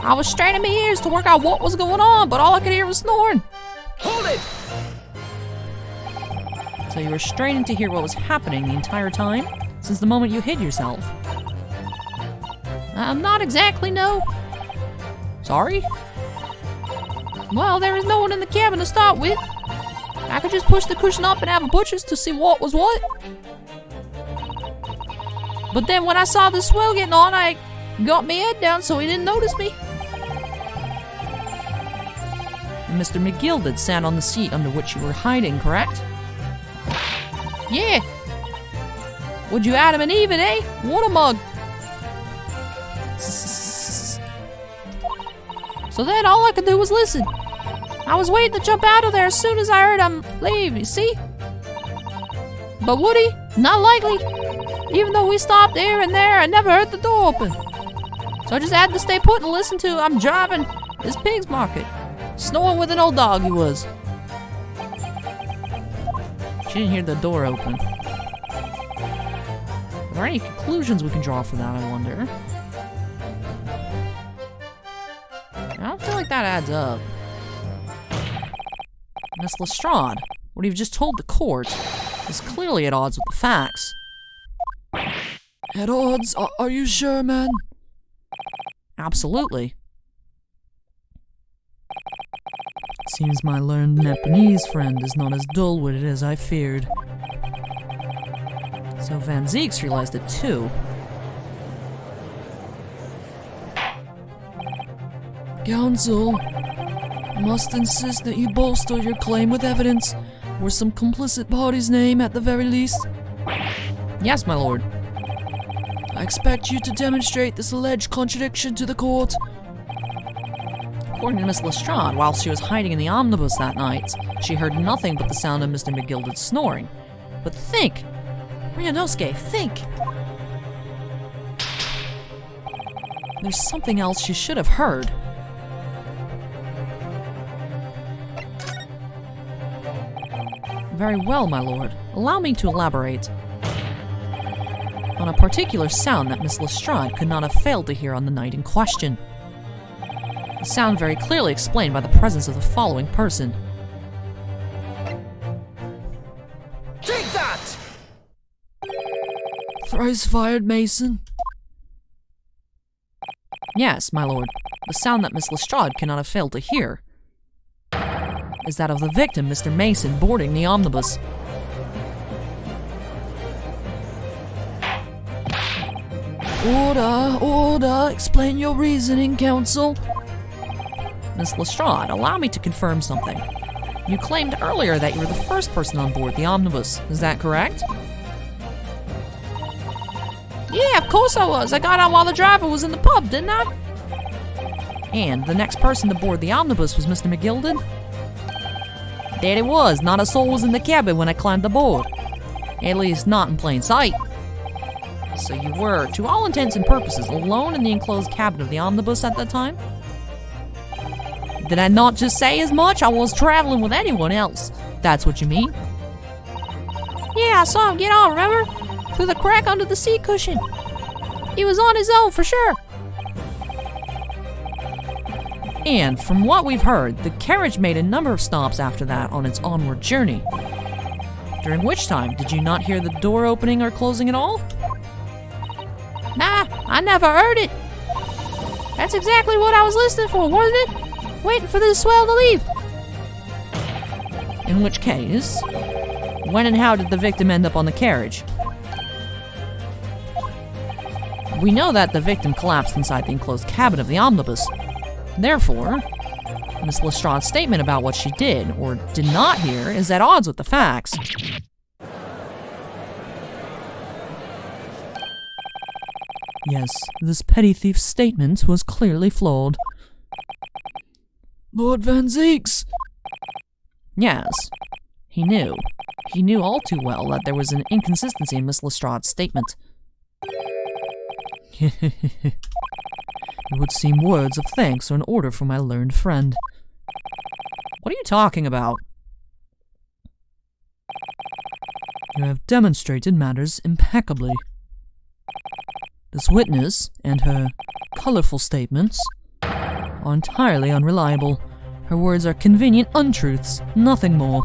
I was straining my ears to work out what was going on, but all I could hear was snoring. Hold it! So you were straining to hear what was happening the entire time? Since the moment you hid yourself? Not exactly, no. Sorry? Well, there was no one in the cabin to start with. I could just push the cushion up and have a butcher's to see what was what. But then when I saw the swell getting on, I got my head down so he didn't notice me. And Mr. McGilded sat on the seat under which you were hiding, correct? Yeah. Would you Adam and Eve it, eh? What a mug. So then all I could do was listen. I was waiting to jump out of there as soon as I heard him leave, you see? But would he? Not likely. Even though we stopped here and there, I never heard the door open. So I just had to stay put and listen to I'm driving this pig's market. Snoring with an old dog he was. She didn't hear the door open. Are there any conclusions we can draw from that, I wonder? I don't feel like that adds up. Miss Lestrade, what you've just told the court is clearly at odds with the facts. At odds? Are you sure, man? Absolutely. Seems my learned Nepalese friend is not as dull-witted as I feared. So Van Zeeks realized it too. Counsel, must insist that you bolster your claim with evidence, or some complicit party's name at the very least. Yes, my lord. I expect you to demonstrate this alleged contradiction to the court. According to Miss Lestrade, while she was hiding in the omnibus that night, she heard nothing but the sound of Mr. McGilded snoring. But think! Ryunosuke, think! There's something else she should have heard. Very well, my lord. Allow me to elaborate on a particular sound that Miss Lestrade could not have failed to hear on the night in question. The sound very clearly explained by the presence of the following person. Take that! Thrice fired, Mason. Yes, my lord. The sound that Miss Lestrade cannot have failed to hear is that of the victim, Mr. Mason, boarding the omnibus. Order, order. Explain your reasoning, counsel. Miss Lestrade, allow me to confirm something. You claimed earlier that you were the first person on board the omnibus. Is that correct? Yeah, of course I was. I got on while the driver was in the pub, didn't I? And the next person to board the omnibus was Mr. McGilded? There it was. Not a soul was in the cabin when I climbed aboard. At least not in plain sight. So you were, to all intents and purposes, alone in the enclosed cabin of the omnibus at that time? Did I not just say as much? I was traveling with anyone else. That's what you mean? Yeah, I saw him get on, remember? Through the crack under the seat cushion. He was on his own, for sure. And from what we've heard, the carriage made a number of stops after that on its onward journey. During which time, did you not hear the door opening or closing at all? Nah, I never heard it. That's exactly what I was listening for, wasn't it? Waiting for this swell to leave. In which case, when and how did the victim end up on the carriage? We know that the victim collapsed inside the enclosed cabin of the omnibus. Therefore, Miss Lestrade's statement about what she did or did not hear is at odds with the facts. Yes, this petty thief's statement was clearly flawed. Lord Van Zeeks! Yes, he knew. He knew all too well that there was an inconsistency in Miss Lestrade's statement. It would seem words of thanks are in order for my learned friend. What are you talking about? You have demonstrated matters impeccably. This witness and her colorful statements are entirely unreliable. Her words are convenient untruths, nothing more.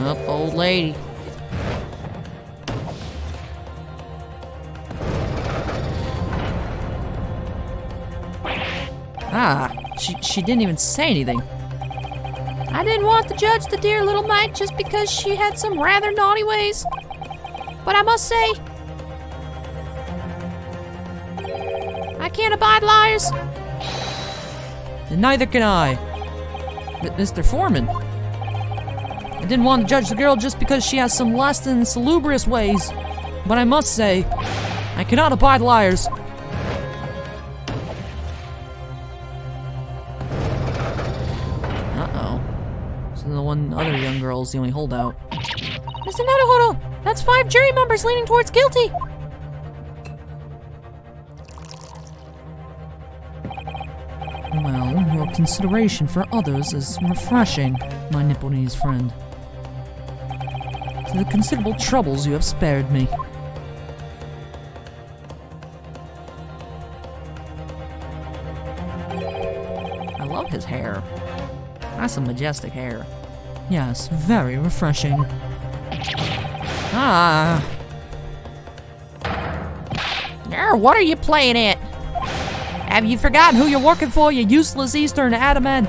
Up, old lady. She didn't even say anything. I didn't want to judge the dear little mite just because she had some rather naughty ways. But I must say, I can't abide liars. And neither can I. Mr. Foreman. I didn't want to judge the girl just because she has some less than salubrious ways. But I must say, I cannot abide liars. Uh-oh. So the one other young girl is the only holdout. Mr. Naruhodo, that's 5 jury members leaning towards guilty. Well, your consideration for others is refreshing, my Nipponese friend. To the considerable troubles you have spared me. I love his hair. That's some majestic hair. Yes, very refreshing. Ah. What are you playing at? Have you forgotten who you're working for, you useless Eastern Adamant?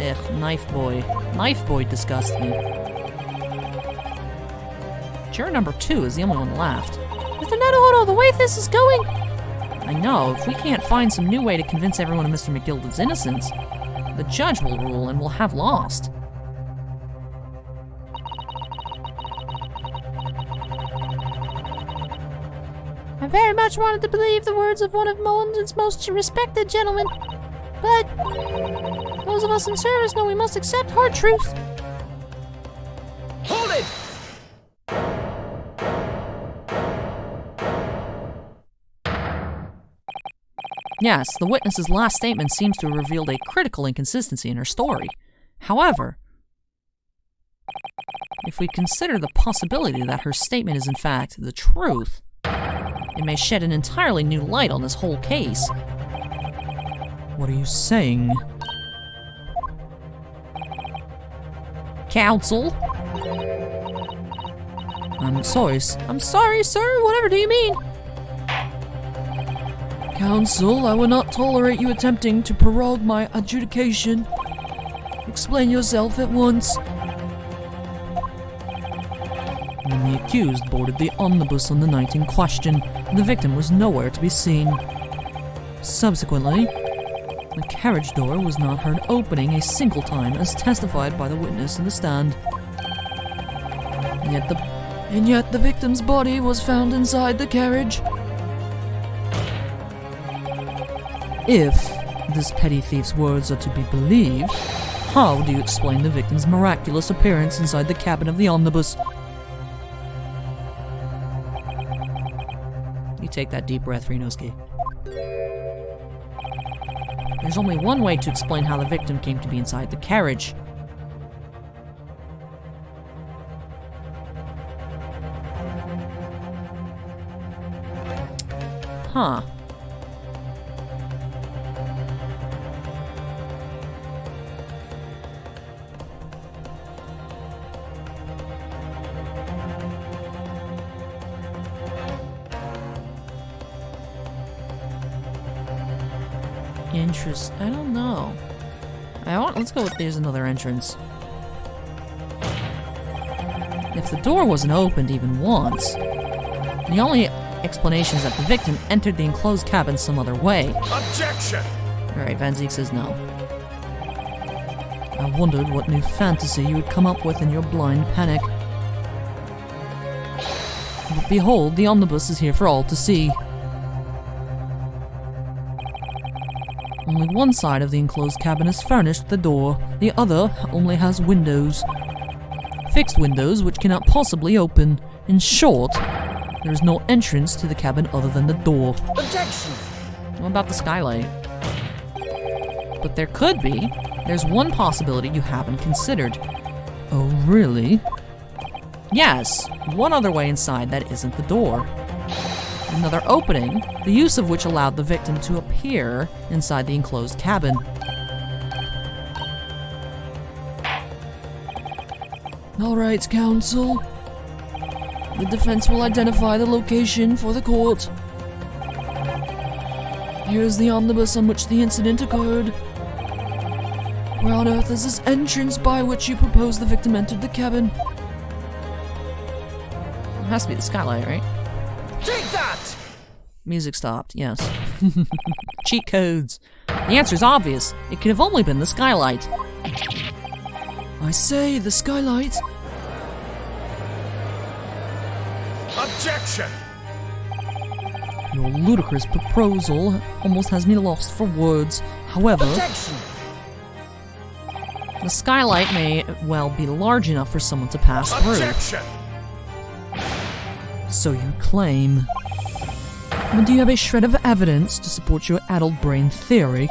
Ugh, knife boy. Knife boy disgusts me. Juror number 2 is the only one left. Mr. Naruhodo, the way this is going, I know, if we can't find some new way to convince everyone of Mr. McGilden's innocence, the judge will rule and we'll have lost. I very much wanted to believe the words of one of Mullinson's most respected gentlemen, but those of us in service know we must accept hard truths. Hold it! Yes, the witness's last statement seems to have revealed a critical inconsistency in her story. However, if we consider the possibility that her statement is in fact the truth, it may shed an entirely new light on this whole case. What are you saying? Counsel? I'm sorry, sir. Whatever do you mean? Counsel, I will not tolerate you attempting to prorogue my adjudication. Explain yourself at once. When the accused boarded the omnibus on the night in question, the victim was nowhere to be seen. Subsequently, the carriage door was not heard opening a single time, as testified by the witness in the stand. And yet the victim's body was found inside the carriage. If this petty thief's words are to be believed, how do you explain the victim's miraculous appearance inside the cabin of the omnibus? You take that deep breath, Renoski. There's only one way to explain how the victim came to be inside the carriage. Huh. I don't know. Let's go with there's another entrance. If the door wasn't opened even once, the only explanation is that the victim entered the enclosed cabin some other way. Objection! Alright, Van Ziek says no. I wondered what new fantasy you would come up with in your blind panic. But behold, the omnibus is here for all to see. Only one side of the enclosed cabin is furnished with a door, the other only has windows. Fixed windows which cannot possibly open. In short, there is no entrance to the cabin other than the door. Objection! What about the skylight? But there could be. There's one possibility you haven't considered. Oh, really? Yes, one other way inside that isn't the door. Another opening, the use of which allowed the victim to appear inside the enclosed cabin. All right, counsel. The defense will identify the location for the court. Here's the omnibus on which the incident occurred. Where on earth is this entrance by which you propose the victim entered the cabin? It has to be the skylight, right? Take that! Music stopped, yes. Cheat codes. The answer's obvious. It could have only been the skylight. I say, the skylight. Objection! Your ludicrous proposal almost has me lost for words. However, Objection! the skylight may well be large enough for someone to pass through. Objection! So you claim. But do you have a shred of evidence to support your addled brain theory?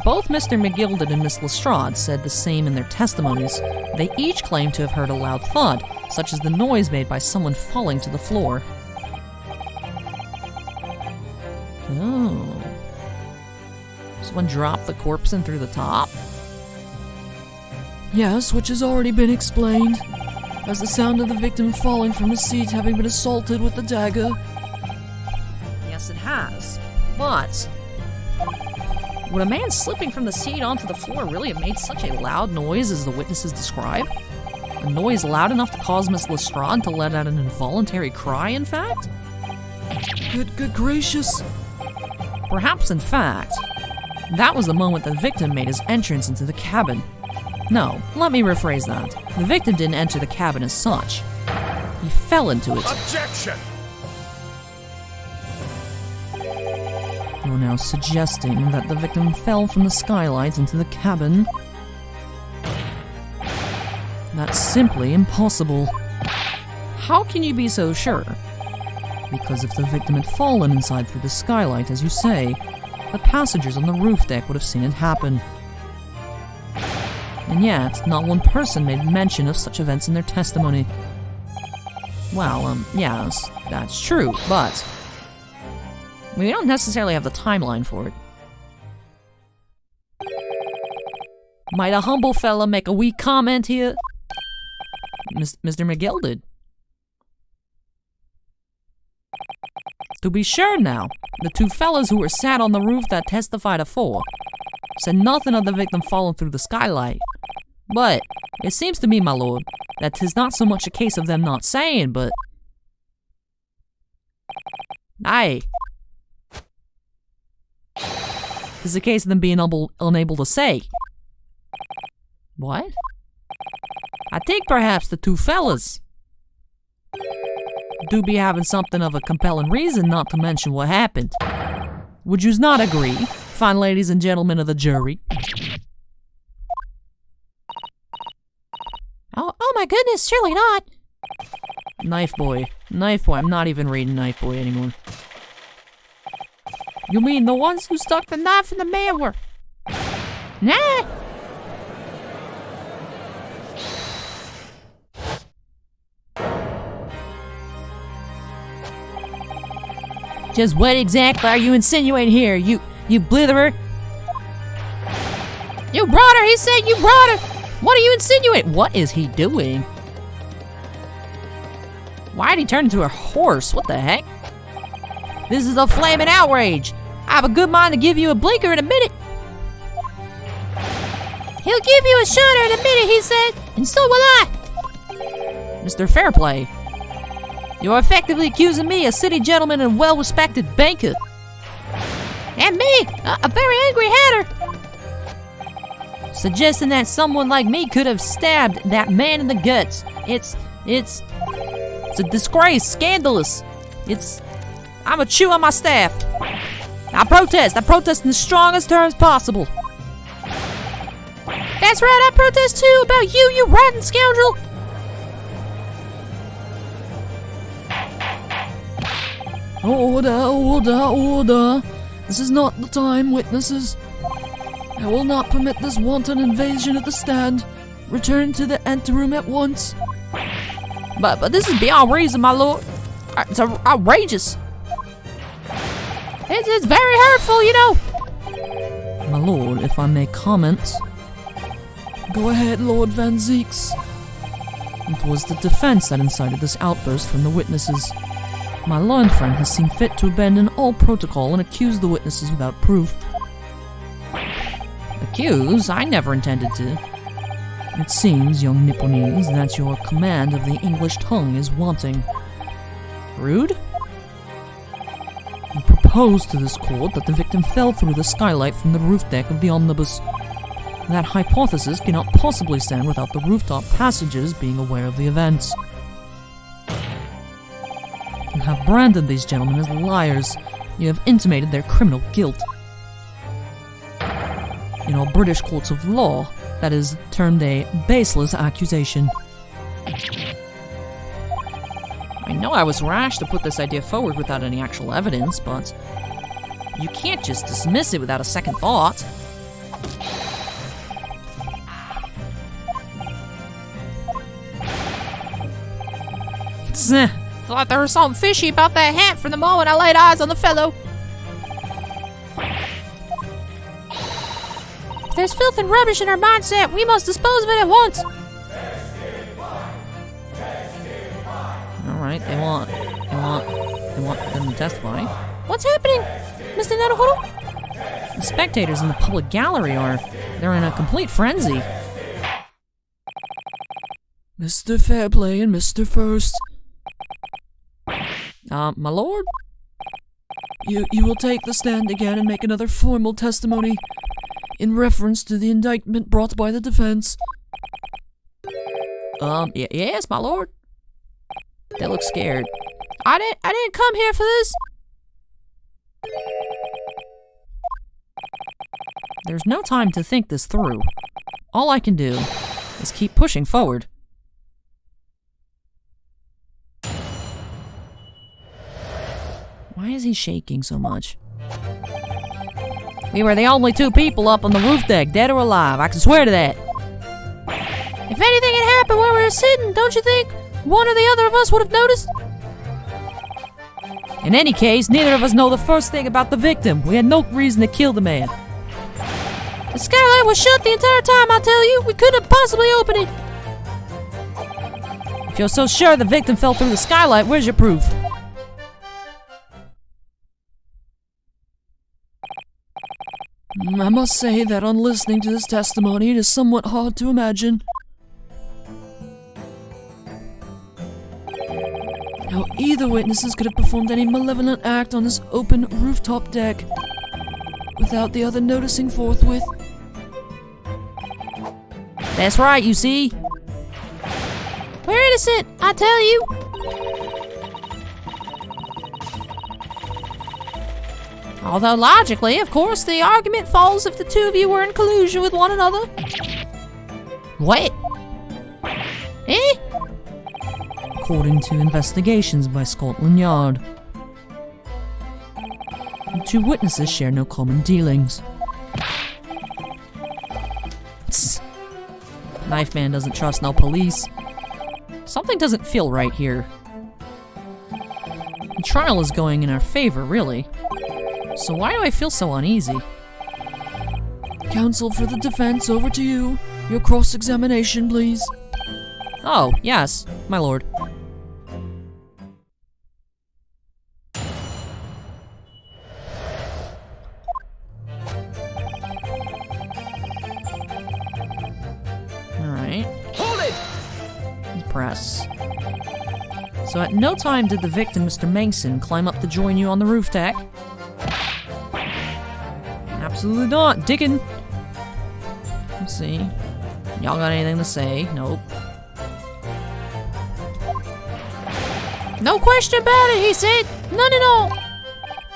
Both Mr. McGilden and Miss Lestrade said the same in their testimonies. They each claimed to have heard a loud thud, such as the noise made by someone falling to the floor. Oh. Someone dropped the corpse in through the top? Yes, which has already been explained, as the sound of the victim falling from the seat having been assaulted with the dagger. Yes, it has. But would a man slipping from the seat onto the floor really have made such a loud noise as the witnesses describe? A noise loud enough to cause Miss Lestrade to let out an involuntary cry, in fact? Good gracious. Perhaps, in fact, that was the moment the victim made his entrance into the cabin. No, let me rephrase that. The victim didn't enter the cabin as such. He fell into it. Objection! You're now suggesting that the victim fell from the skylight into the cabin? That's simply impossible. How can you be so sure? Because if the victim had fallen inside through the skylight, as you say, the passengers on the roof deck would have seen it happen. And yet, not one person made mention of such events in their testimony. Well, yes, that's true, but we don't necessarily have the timeline for it. Might a humble fella make a wee comment here? Mr. McGill did. To be sure now, the two fellas who were sat on the roof that testified afore said nothing of the victim falling through the skylight. But it seems to me, my lord, that 'tis not so much a case of them not saying, but... Aye. 'Tis a case of them being unable to say. What? I think perhaps the two fellas do be having something of a compelling reason not to mention what happened. Would yous not agree, fine ladies and gentlemen of the jury? Oh my goodness, surely not. Knife boy, I'm not even reading Knife Boy anymore. You mean the ones who stuck the knife in the man were? Nah. Just what exactly are you insinuating here, you blitherer? You brought her, he said you brought her. What are you insinuating? What is he doing? Why'd he turn into a horse? What the heck? This is a flaming outrage. I have a good mind to give you a blinker in a minute. He'll give you a shudder in a minute, he said, and so will I. Mr. Fairplay, you're effectively accusing me, a city gentleman and well-respected banker. And me, a very angry hatter. Suggesting that someone like me could have stabbed that man in the guts. It's a disgrace, scandalous. I'm a chew on my staff. I protest in the strongest terms possible. That's right, I protest too about you rotten scoundrel. Order. This is not the time, witnesses. I will not permit this wanton invasion of the stand. Return to the anteroom at once. But this is beyond reason, my lord. It's outrageous. It's very hurtful, you know. My lord, if I may comment. Go ahead, Lord Van Zeeks. It was the defense that incited this outburst from the witnesses. My learned friend has seen fit to abandon all protocol and accuse the witnesses without proof. Accuse? I never intended to. It seems, young Nipponese, that your command of the English tongue is wanting. Rude? You propose to this court that the victim fell through the skylight from the roof deck of the Omnibus. That hypothesis cannot possibly stand without the rooftop passengers being aware of the events. You have branded these gentlemen as liars. You have intimated their criminal guilt. In our British courts of law, that is termed a baseless accusation. I know I was rash to put this idea forward without any actual evidence, but you can't just dismiss it without a second thought. Thought there was something fishy about that hat from the moment I laid eyes on the fellow. If there's filth and rubbish in our mindset, we must dispose of it at once. Alright, they want them to testify. What's happening, Mr. Naruhodo? The spectators in the public gallery they're in a complete frenzy. Mr. Fairplay and Mr. First. My lord? You will take the stand again and make another formal testimony in reference to the indictment brought by the defense. Yes, my lord. They look scared. I didn't come here for this. There's no time to think this through. All I can do is keep pushing forward. Why is he shaking so much? We were the only two people up on the roof deck, dead or alive. I can swear to that. If anything had happened where we were sitting, don't you think one or the other of us would have noticed? In any case, neither of us know the first thing about the victim. We had no reason to kill the man. The skylight was shut the entire time, I tell you. We couldn't possibly open it. If you're so sure the victim fell through the skylight, where's your proof? I must say that on listening to this testimony, it is somewhat hard to imagine how either witnesses could have performed any malevolent act on this open rooftop deck without the other noticing forthwith. That's right, you see. We're innocent, I tell you. Although logically, of course, the argument falls if the two of you were in collusion with one another. What? Eh? According to investigations by Scotland Yard, the two witnesses share no common dealings. Tss. Knife Man doesn't trust no police. Something doesn't feel right here. The trial is going in our favor, really. So why do I feel so uneasy? Counsel for the defense, over to you. Your cross-examination, please. Oh, yes, my lord. Alright. Hold it! Press. So at no time did the victim, Mr. Manson, climb up to join you on the roof deck? Absolutely not, Dickon. Let's see. Y'all got anything to say? Nope. No question about it, he said. None at all.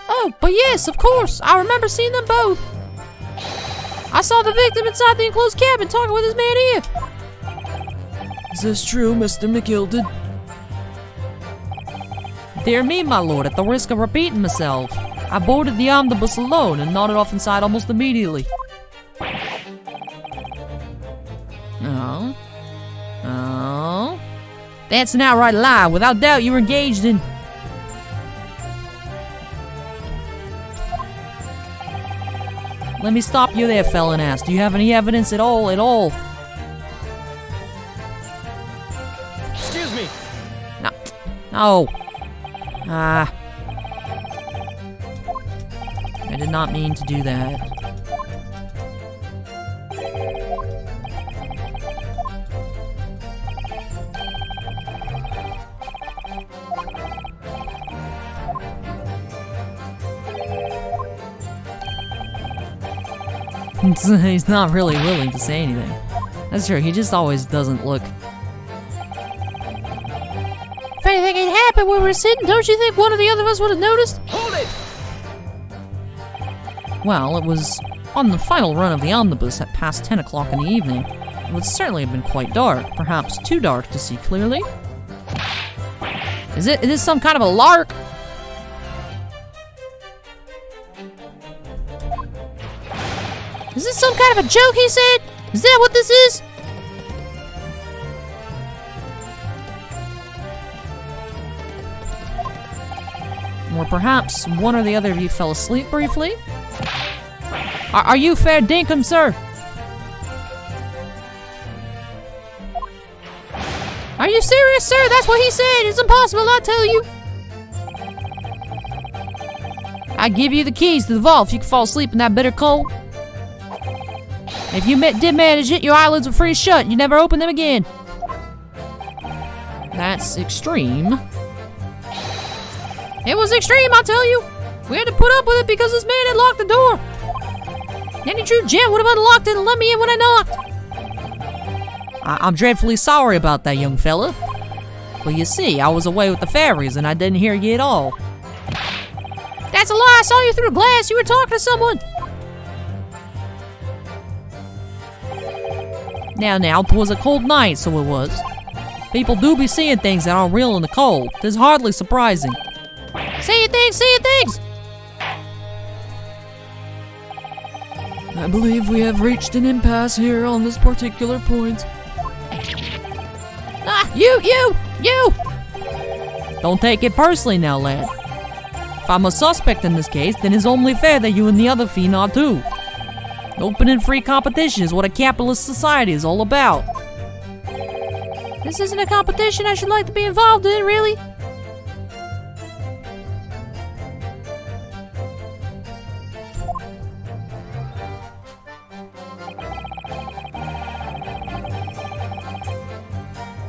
Oh, but yes, of course. I remember seeing them both. I saw the victim inside the enclosed cabin talking with his man here. Is this true, Mr. McGilded? Dear me, my lord, at the risk of repeating myself, I boarded the omnibus alone and nodded off inside almost immediately. Oh? Oh? That's an outright lie. Without doubt, you were engaged in... Let me stop you there, felon ass. Do you have any evidence at all, Excuse me! No. I did not mean to do that. He's not really willing to say anything. That's true, he just always doesn't look... If anything had happened where we were sitting, don't you think one or the other of us would have noticed? Hold it! Well, it was on the final run of the omnibus at past 10 o'clock in the evening. It would certainly have been quite dark, perhaps too dark to see clearly. Is this some kind of a lark? Is this some kind of a joke, he said? Is that what this is? Or perhaps one or the other of you fell asleep briefly? Are you fair dinkum, sir? Are you serious, sir? That's what he said. It's impossible, I tell you. I give you the keys to the vault if you can fall asleep in that bitter cold. If you did manage it, your eyelids will freeze shut and you never open them again. That's extreme. It was extreme, I tell you. We had to put up with it because this man had locked the door. Any true gent would have unlocked it and let me in when I knocked. I'm dreadfully sorry about that, young fella. Well, you see, I was away with the fairies and I didn't hear you at all. That's a lie. I saw you through the glass. You were talking to someone. Now, 'twas a cold night, so it was. People do be seeing things that aren't real in the cold. 'Tis hardly surprising. Seeing things. I believe we have reached an impasse here on this particular point. Ah, you! Don't take it personally now, lad. If I'm a suspect in this case, then it's only fair that you and the other fiend are too. Open and free competition is what a capitalist society is all about. This isn't a competition I should like to be involved in, really.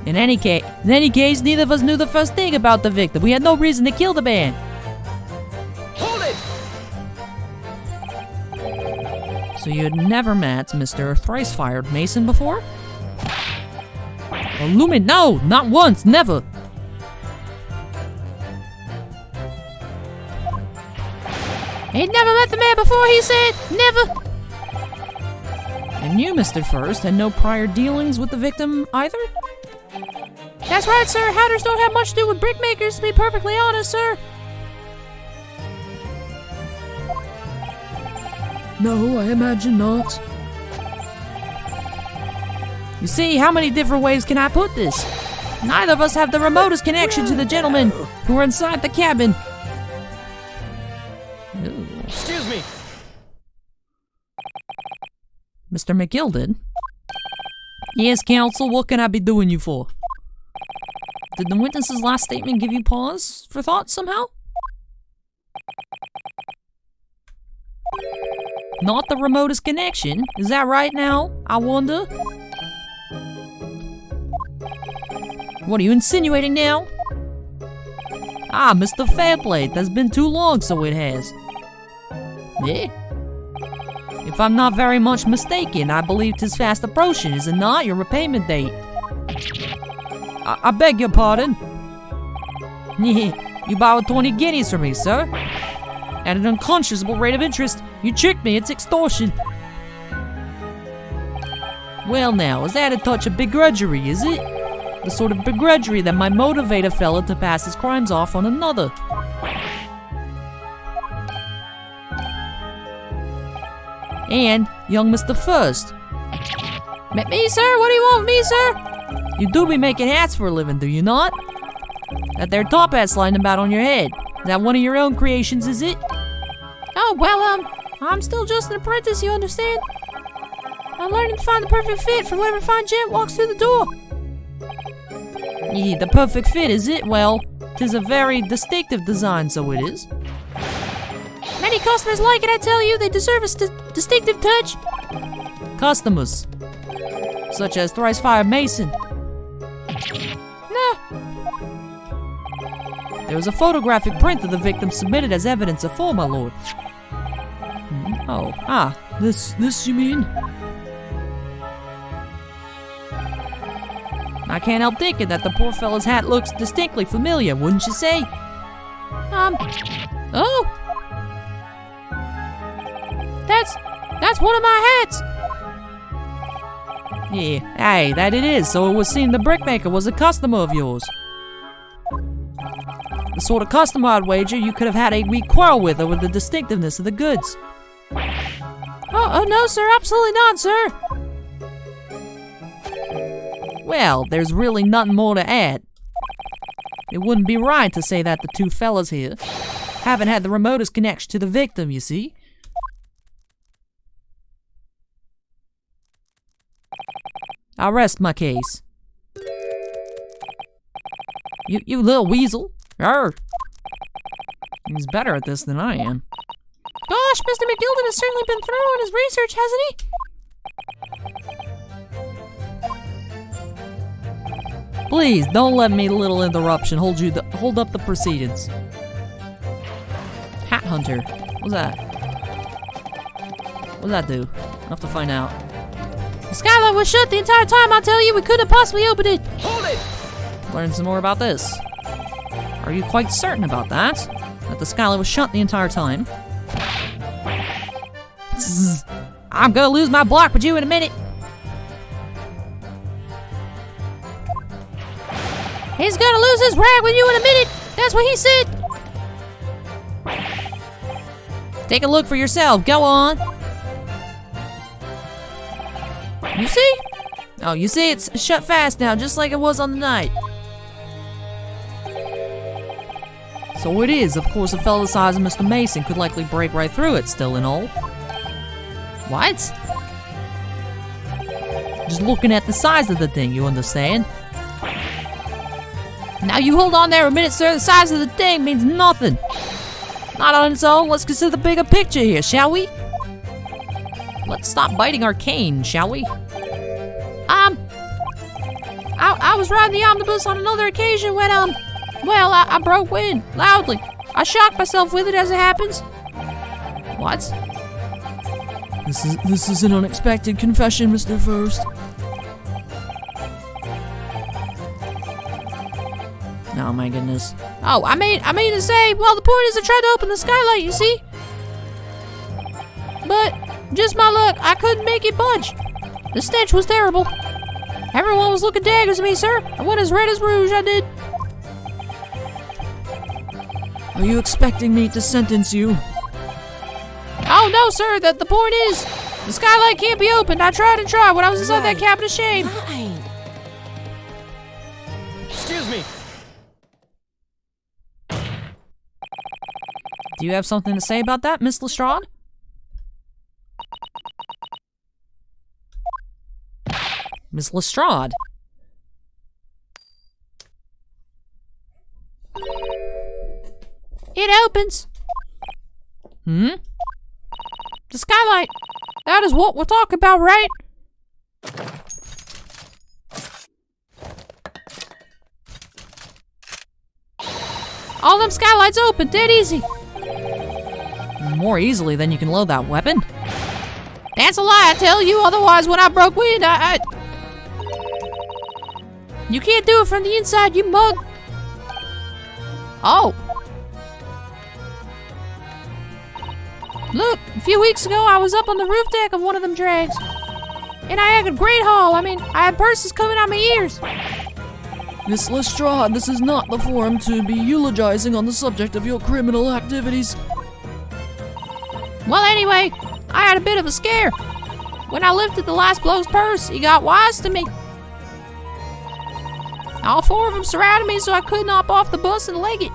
In any case, neither of us knew the first thing about the victim. We had no reason to kill the man. Hold it! So you had never met Mr. Thrice-Fired Mason before? Illumin, no, not once, never. He'd never met the man before, he said. Never. And you, Mr. First, had no prior dealings with the victim either? That's right, sir. Hatters don't have much to do with brickmakers, to be perfectly honest, sir. No, I imagine not. You see, how many different ways can I put this? Neither of us have the remotest connection to the gentlemen who were inside the cabin. Ooh. Excuse me. Mr. McGilded? Yes, counsel, what can I be doing you for? Did the witness's last statement give you pause for thought somehow? Not the remotest connection? Is that right now? I wonder? What are you insinuating now? Ah, Mr. Fairplay, that's been too long, so it has. Yeah? If I'm not very much mistaken, I believe 'tis fast approaching, is it not, your repayment date? I beg your pardon? You borrowed 20 guineas from me, sir. At an unconscionable rate of interest. You tricked me, it's extortion. Well now, is that a touch of begrudgery, is it? The sort of begrudgery that might motivate a fella to pass his crimes off on another. And young Mr. First. Me, sir? What do you want with me, sir? You do be making hats for a living, do you not? That there top hat sliding about on your head. Is that one of your own creations, is it? Oh, well, I'm still just an apprentice, you understand? I'm learning to find the perfect fit for whatever fine gent walks through the door. Yeah, the perfect fit, is it? Well, 'tis a very distinctive design, so it is. Many customers like it, I tell you. They deserve a distinctive touch. Customers. Such as Thrice-Fired Mason. No. There was a photographic print of the victim submitted as evidence of fault, my lord. This you mean? I can't help thinking that the poor fellow's hat looks distinctly familiar, wouldn't you say? Oh. That's one of my hats. Yeah, hey, that it is, so it would seem the brickmaker was a customer of yours. The sort of customer, I'd wager, you could have had a wee quarrel with over the distinctiveness of the goods. Oh, no, sir, absolutely not, sir. Well, there's really nothing more to add. It wouldn't be right to say that the two fellas here haven't had the remotest connection to the victim, you see. I rest my case. You little weasel. Arr. He's better at this than I am. Gosh, Mr. McGilded has certainly been thorough in his research, hasn't he? Please, don't let me little interruption hold up the proceedings. Hat hunter. What's that? What's that do? I'll have to find out. The skylight was shut the entire time, I tell you. We couldn't possibly open it. Hold it! Learn some more about this. Are you quite certain about that? That the skylight was shut the entire time? Zzz. I'm gonna lose my block with you in a minute. He's gonna lose his rag with you in a minute. That's what he said. Take a look for yourself. Go on. You see? Oh, you see it's shut fast now, just like it was on the night. So it is. Of course, a fellow the size of Mr. Mason could likely break right through it, still and all. What? Just looking at the size of the thing, you understand? Now you hold on there a minute, sir. The size of the thing means nothing. Not on its own. Let's consider the bigger picture here, shall we? Let's stop biting our cane, shall we? I was riding the omnibus on another occasion when, I broke wind loudly. I shocked myself with it as it happens. What? This is an unexpected confession, Mr. First. Oh my goodness. Oh, I mean to say, well, the point is I tried to open the skylight, you see? But, just my luck, I couldn't make it budge. The stench was terrible. Everyone was looking daggers at me, sir. I went as red as rouge, I did. Are you expecting me to sentence you? Oh, no, sir. The point is, the skylight can't be opened. I tried and tried when I was inside that cabinet of shame. Excuse me. Do you have something to say about that, Miss Lestrade? Miss Lestrade? It opens. Hmm? The skylight. That is what we're talking about, right? All them skylights open, dead easy. More easily than you can load that weapon. That's a lie, I tell you. Otherwise, when I broke wind, You can't do it from the inside, you mug. Oh. Look, a few weeks ago, I was up on the roof deck of one of them drags. And I had a great haul. I had purses coming out my ears. Miss Lestrade, this is not the forum to be eulogizing on the subject of your criminal activities. Well, anyway, I had a bit of a scare. When I lifted the last blow's purse, he got wise to me. All four of them surrounded me so I couldn't hop off the bus and leg it.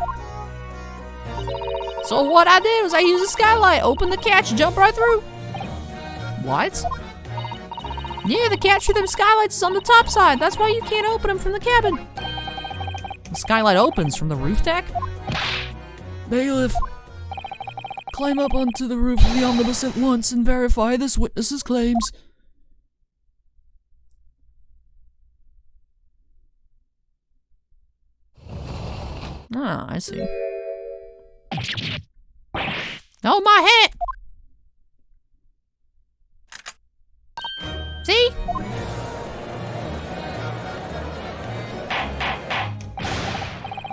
So what I did was I used a skylight, opened the catch, and jumped right through. What? Yeah, the catch for them skylights is on the top side. That's why you can't open them from the cabin. The skylight opens from the roof deck? Bailiff, climb up onto the roof of the omnibus at once and verify this witness's claims. Ah, I see. Oh, my hat! See?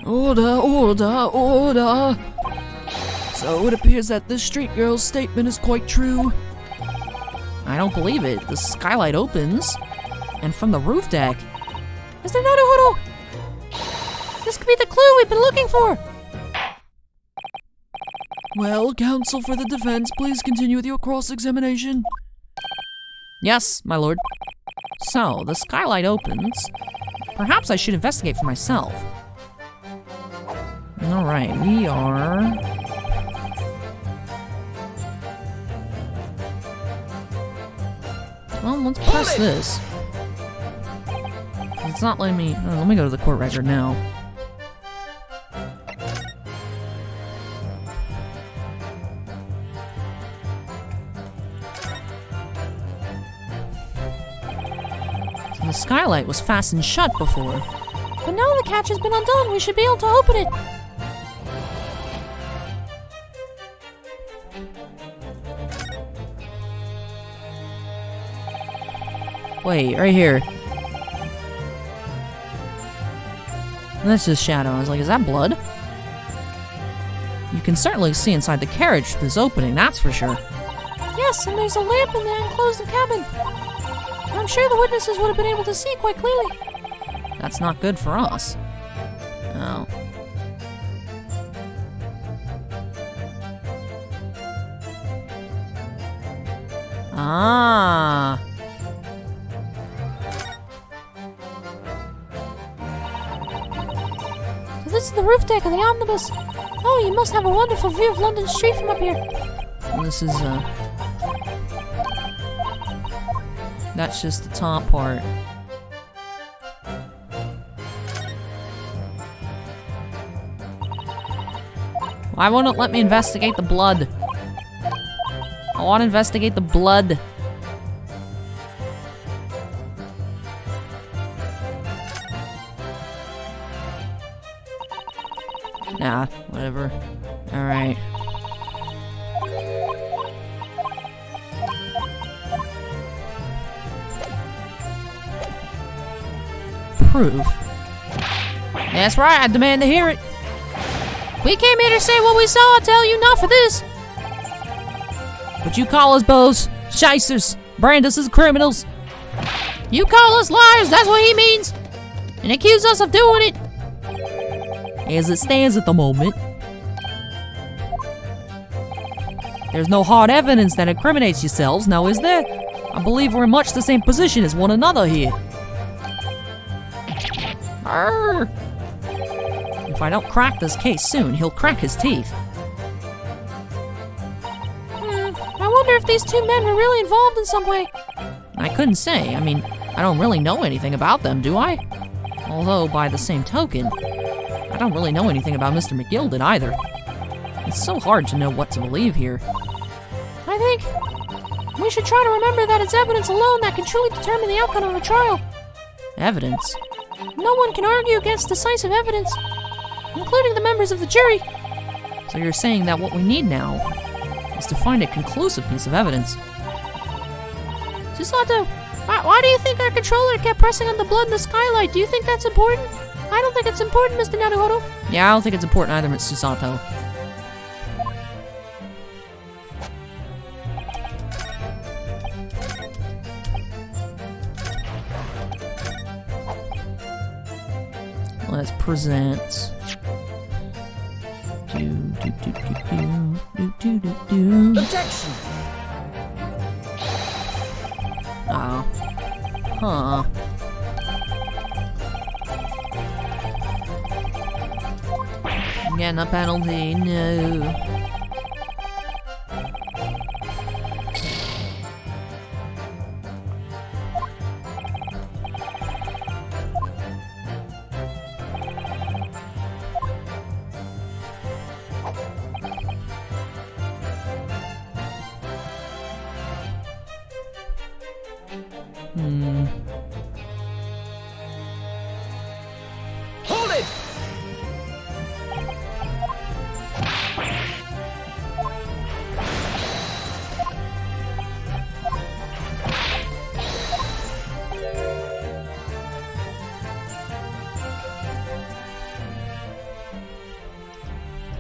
Order, order, order! So it appears that this street girl's statement is quite true. I don't believe it. The skylight opens, and from the roof deck. Mr. Naruhodo! This could be the clue we've been looking for! Well, counsel for the defense, please continue with your cross-examination. Yes, my lord. So, the skylight opens. Perhaps I should investigate for myself. Alright, we are... Well, let's press this. It's not letting me... Oh, let me go to the court record now. The skylight was fastened shut before. But now the catch has been undone, we should be able to open it. Wait, right here. That's just shadow. I was like, is that blood? You can certainly see inside the carriage through this opening, that's for sure. Yes, and there's a lamp in the enclosed cabin. I'm sure the witnesses would have been able to see quite clearly. That's not good for us. Oh. Ah. So this is the roof deck of the Omnibus. Oh, you must have a wonderful view of London Street from up here. This is, that's just the top part. Why won't it let me investigate the blood? I want to investigate the blood. Nah, whatever. Alright. Proof? That's right, I demand to hear it. We came here to say what we saw, tell you not for this. But you call us bows, shysters, brand us as criminals. You call us liars, that's what he means. And accuse us of doing it. As it stands at the moment, there's no hard evidence that incriminates yourselves, now is there? I believe we're in much the same position as one another here. Arr! If I don't crack this case soon, he'll crack his teeth. I wonder if these two men were really involved in some way. I couldn't say. I mean, I don't really know anything about them, do I? Although, by the same token, I don't really know anything about Mr. McGilded either. It's so hard to know what to believe here. I think we should try to remember that it's evidence alone that can truly determine the outcome of a trial. Evidence? No one can argue against decisive evidence, including the members of the jury. So you're saying that what we need now is to find a conclusive piece of evidence. Susato, why do you think our controller kept pressing on the blood in the skylight? Do you think that's important? I don't think it's important, Mr. Naruhodo. Yeah, I don't think it's important either, Ms. Susato. Let's present. Objection! Oh. Huh. Getting a penalty, no. Hold it!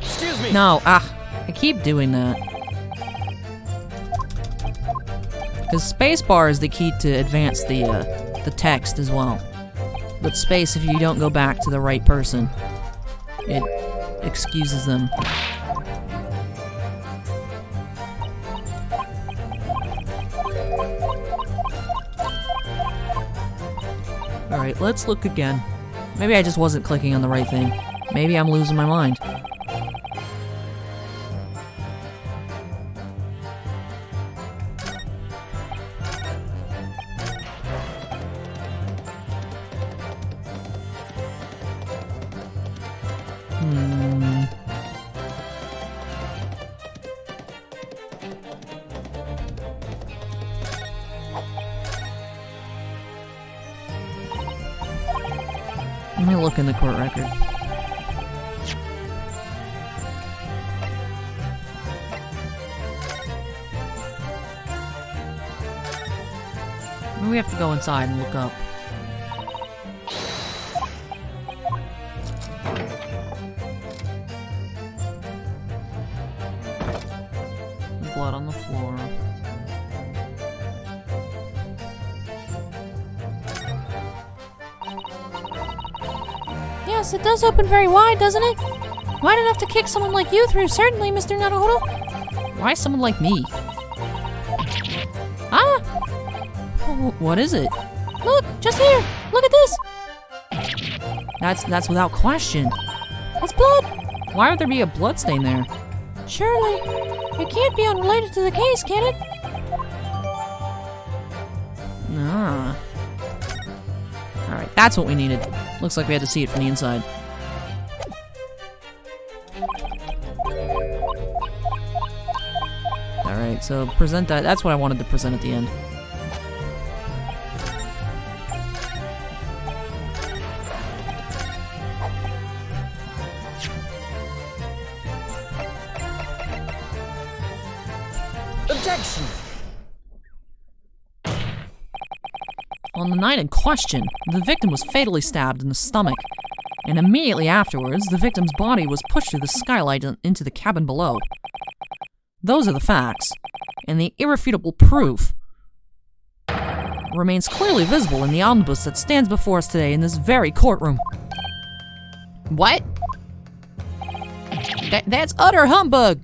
Excuse me! No, I keep doing that. Because spacebar is the key to advance the text as well. But space, if you don't go back to the right person, it excuses them. Alright, let's look again. Maybe I just wasn't clicking on the right thing. Maybe I'm losing my mind. Let me look look in the court record. We have to go inside and look up. Blood on the floor. Yes, it does open very wide, doesn't it? Wide enough to kick someone like you through, certainly, Mr. Naruto. Why someone like me? Ah! What is it? Look, just here! Look at this! That's without question. It's blood! Why would there be a blood stain there? Surely, it can't be unrelated to the case, can it? Ah. Alright, that's what we needed. Looks like we had to see it from the inside. Alright, so present that. That's what I wanted to present at the end. Objection! On the night in question, the victim was fatally stabbed in the stomach, and immediately afterwards, the victim's body was pushed through the skylight into the cabin below. Those are the facts, and the irrefutable proof remains clearly visible in the omnibus that stands before us today in this very courtroom. What? That's utter humbug!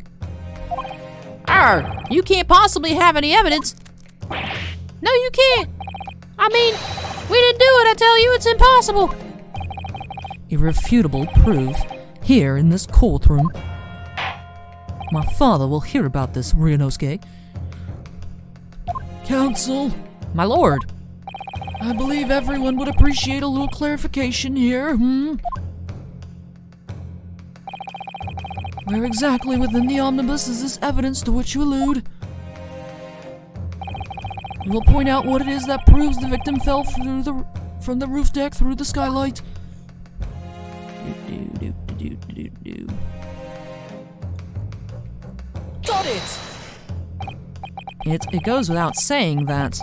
Arr! You can't possibly have any evidence! No, you can't! I mean, we didn't do it, I tell you, it's impossible! Irrefutable proof here in this courtroom. My father will hear about this, Ryunosuke. Counsel, My lord! I believe everyone would appreciate a little clarification here, Where exactly within the omnibus is this evidence to which you allude? You will point out what it is that proves the victim fell from the roof deck through the skylight. Got it! It goes without saying that...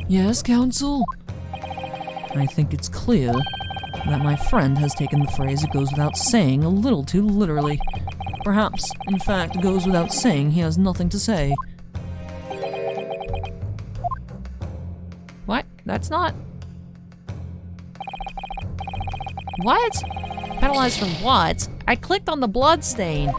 Yes, counsel? I think it's clear that my friend has taken the phrase "it goes without saying" a little too literally. Perhaps, in fact, it goes without saying he has nothing to say. What? That's not... What? Penalized for what? I clicked on the blood stain.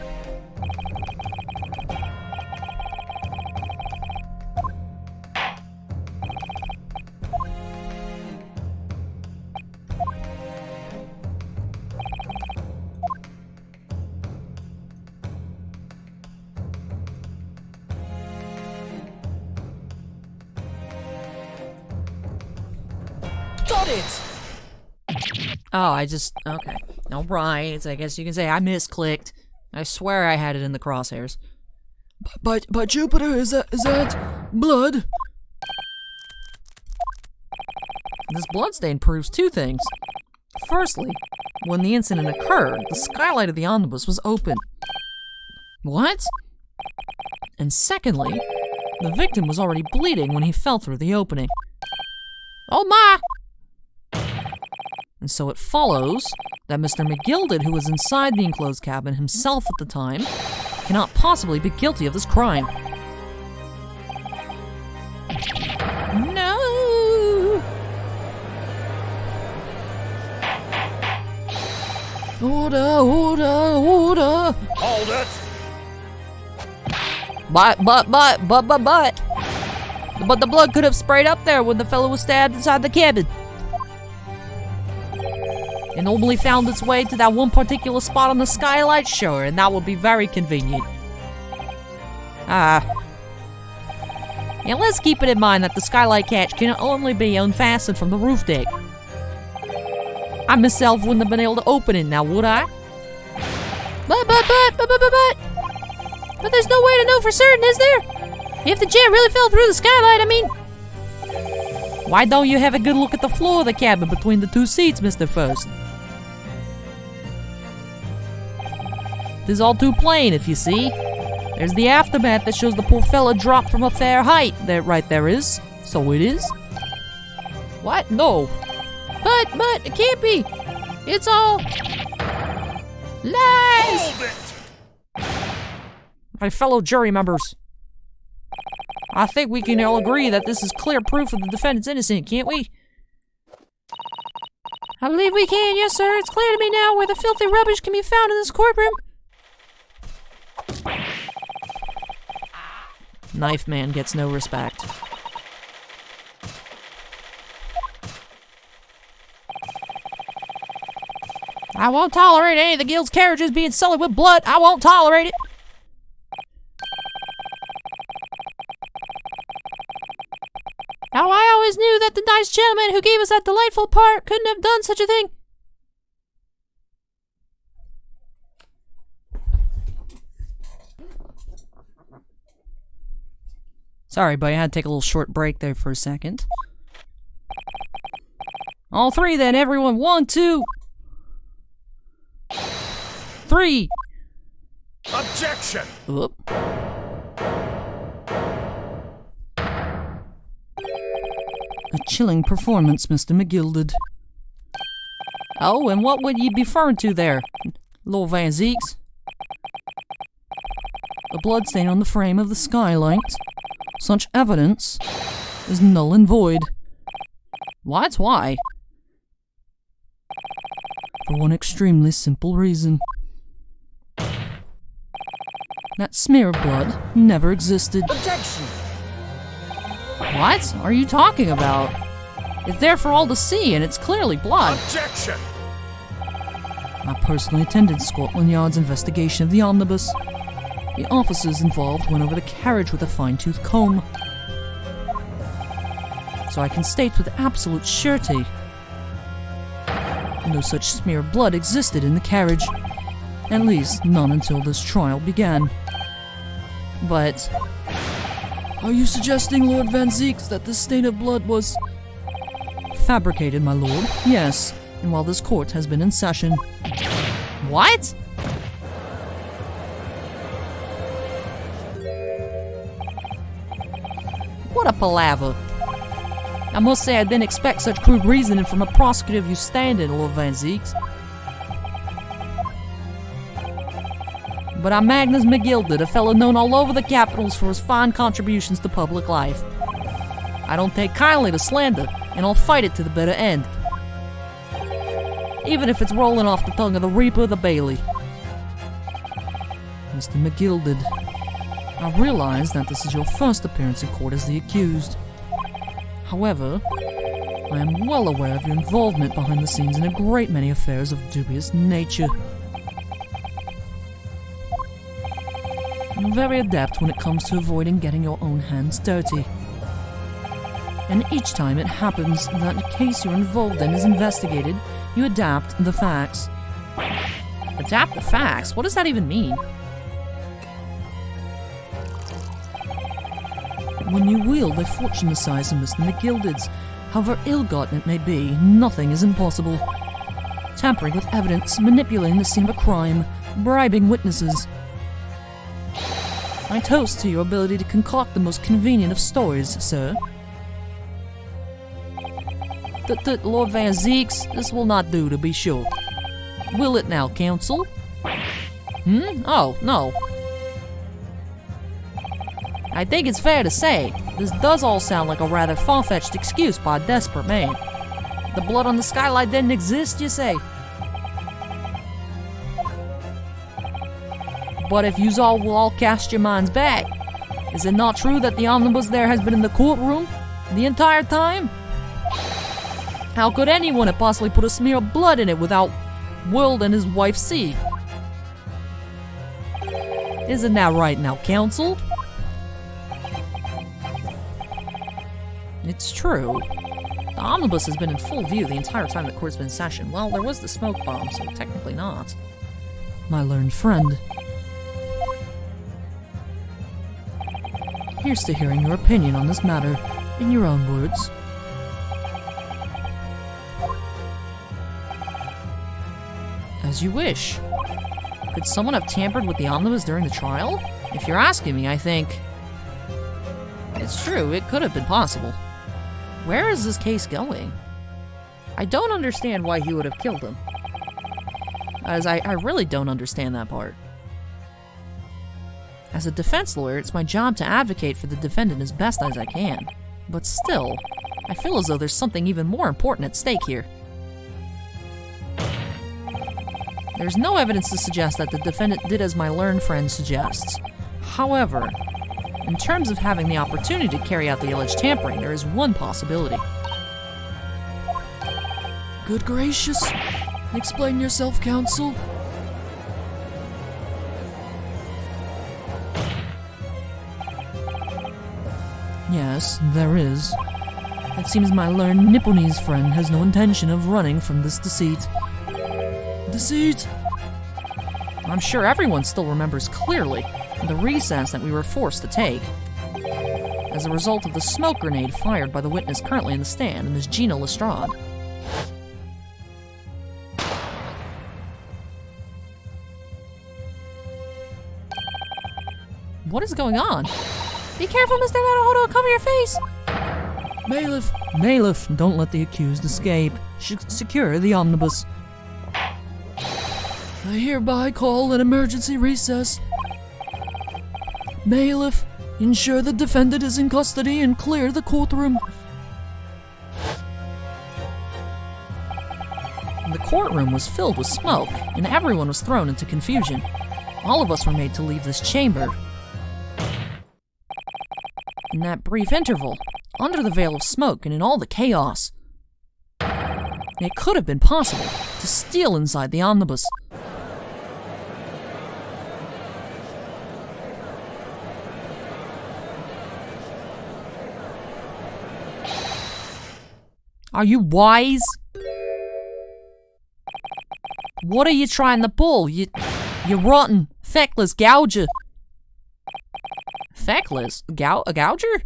Got it! Oh, okay. Alright, I guess you can say I misclicked. I swear I had it in the crosshairs. But Jupiter, is that blood? This bloodstain proves two things. Firstly, when the incident occurred, the skylight of the omnibus was open. What? And secondly, the victim was already bleeding when he fell through the opening. Oh my! And so it follows that Mr. McGilded, who was inside the enclosed cabin himself at the time, cannot possibly be guilty of this crime. No! Order! Hold it! But the blood could have sprayed up there when the fellow was stabbed inside the cabin. It normally found its way to that one particular spot on the skylight, sure, and that would be very convenient. And let's keep it in mind that the skylight catch can only be unfastened from the roof deck. I myself wouldn't have been able to open it now, would I? But there's no way to know for certain, is there? If the jet really fell through the skylight, I mean... Why don't you have a good look at the floor of the cabin between the two seats, Mr. First? It is all too plain, if you see. There's the aftermath that shows the poor fella dropped from a fair height. There is. So it is. What? No. But, it can't be. It's all lies! Hold it! My fellow jury members, I think we can all agree that this is clear proof of the defendant's innocent, can't we? I believe we can, yes, sir. It's clear to me now where the filthy rubbish can be found in this courtroom. Knife man gets no respect. I won't tolerate any of the guild's carriages being sullied with blood. I won't tolerate it. Now, I always knew that the nice gentleman who gave us that delightful part couldn't have done such a thing. Sorry, but I had to take a little short break there for a second. All three then, everyone. 1, 2, 3. Objection! Oop. A chilling performance, Mr. McGilded. Oh, and what would you be referring to there, Lord Van Zeeks? A bloodstain on the frame of the skylight. Such evidence is null and void. What? Why? For one extremely simple reason. That smear of blood never existed. Objection! What are you talking about? It's there for all to see, and it's clearly blood. Objection! I personally attended Scotland Yard's investigation of the Omnibus. The officers involved went over the carriage with a fine-tooth comb. So I can state with absolute surety, no such smear of blood existed in the carriage. At least, none until this trial began. But Are you suggesting, Lord Van Zeeks, that this stain of blood was fabricated, my lord? Yes, and while this court has been in session. What? What a palaver. I must say I didn't expect such crude reasoning from a prosecutor of you standing, Lord Van Zeeks. But I'm Magnus McGilded, a fellow known all over the capitals for his fine contributions to public life. I don't take kindly to slander, and I'll fight it to the bitter end. Even if it's rolling off the tongue of the Reaper of the Bailey. Mr. McGilded, I realize that this is your first appearance in court as the accused. However, I am well aware of your involvement behind the scenes in a great many affairs of dubious nature. You're very adept when it comes to avoiding getting your own hands dirty. And each time it happens that a case you're involved in is investigated, you adapt the facts. Adapt the facts? What does that even mean? When you wield a fortune the size of Mr. McGilded's, however ill-gotten it may be, nothing is impossible. Tampering with evidence, manipulating the scene of a crime, bribing witnesses. I toast to your ability to concoct the most convenient of stories, sir. Lord Van Zeeks, this will not do, to be sure. Will it now, counsel? Oh, no. I think it's fair to say, this does all sound like a rather far-fetched excuse by a desperate man. The blood on the skylight didn't exist, you say? But if you all will all cast your minds back, is it not true that the omnibus there has been in the courtroom the entire time? How could anyone have possibly put a smear of blood in it without World and his wife see? Isn't that right now, counsel? It's true. The omnibus has been in full view the entire time the court's been in session. Well, there was the smoke bomb, so technically not. My learned friend. Here's to hearing your opinion on this matter, in your own words. As you wish. Could someone have tampered with the omnibus during the trial? If you're asking me, I think... It's true, it could have been possible. Where is this case going? I don't understand why he would have killed him. As I really don't understand that part. As a defense lawyer, it's my job to advocate for the defendant as best as I can. But still, I feel as though there's something even more important at stake here. There's no evidence to suggest that the defendant did as my learned friend suggests. However, in terms of having the opportunity to carry out the alleged tampering, there is one possibility. Good gracious. Explain yourself, counsel. Yes, there is. It seems my learned Nipponese friend has no intention of running from this deceit. Deceit? I'm sure everyone still remembers clearly the recess that we were forced to take as a result of the smoke grenade fired by the witness currently in the stand, Ms. Gina Lestrade. What is going on? Be careful, Mr. Naruhodo, cover your face! Bailiff! Bailiff, don't let the accused escape. Secure the omnibus. I hereby call an emergency recess. Bailiff, ensure the defendant is in custody and clear the courtroom. The courtroom was filled with smoke, and everyone was thrown into confusion. All of us were made to leave this chamber. In that brief interval, under the veil of smoke and in all the chaos, it could have been possible to steal inside the omnibus. Are you wise? What are you trying to pull? You rotten, feckless gouger. Feckless? A gouger?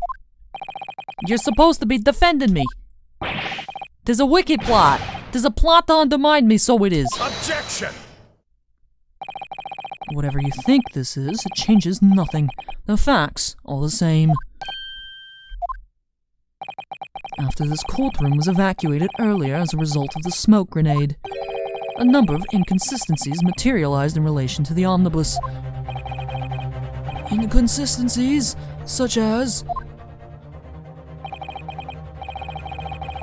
You're supposed to be defending me. 'Tis a wicked plot. 'Tis a plot to undermine me, so it is. Objection! Whatever you think this is, it changes nothing. The facts, all the same. After this courtroom was evacuated earlier as a result of the smoke grenade, a number of inconsistencies materialized in relation to the omnibus. Inconsistencies such as...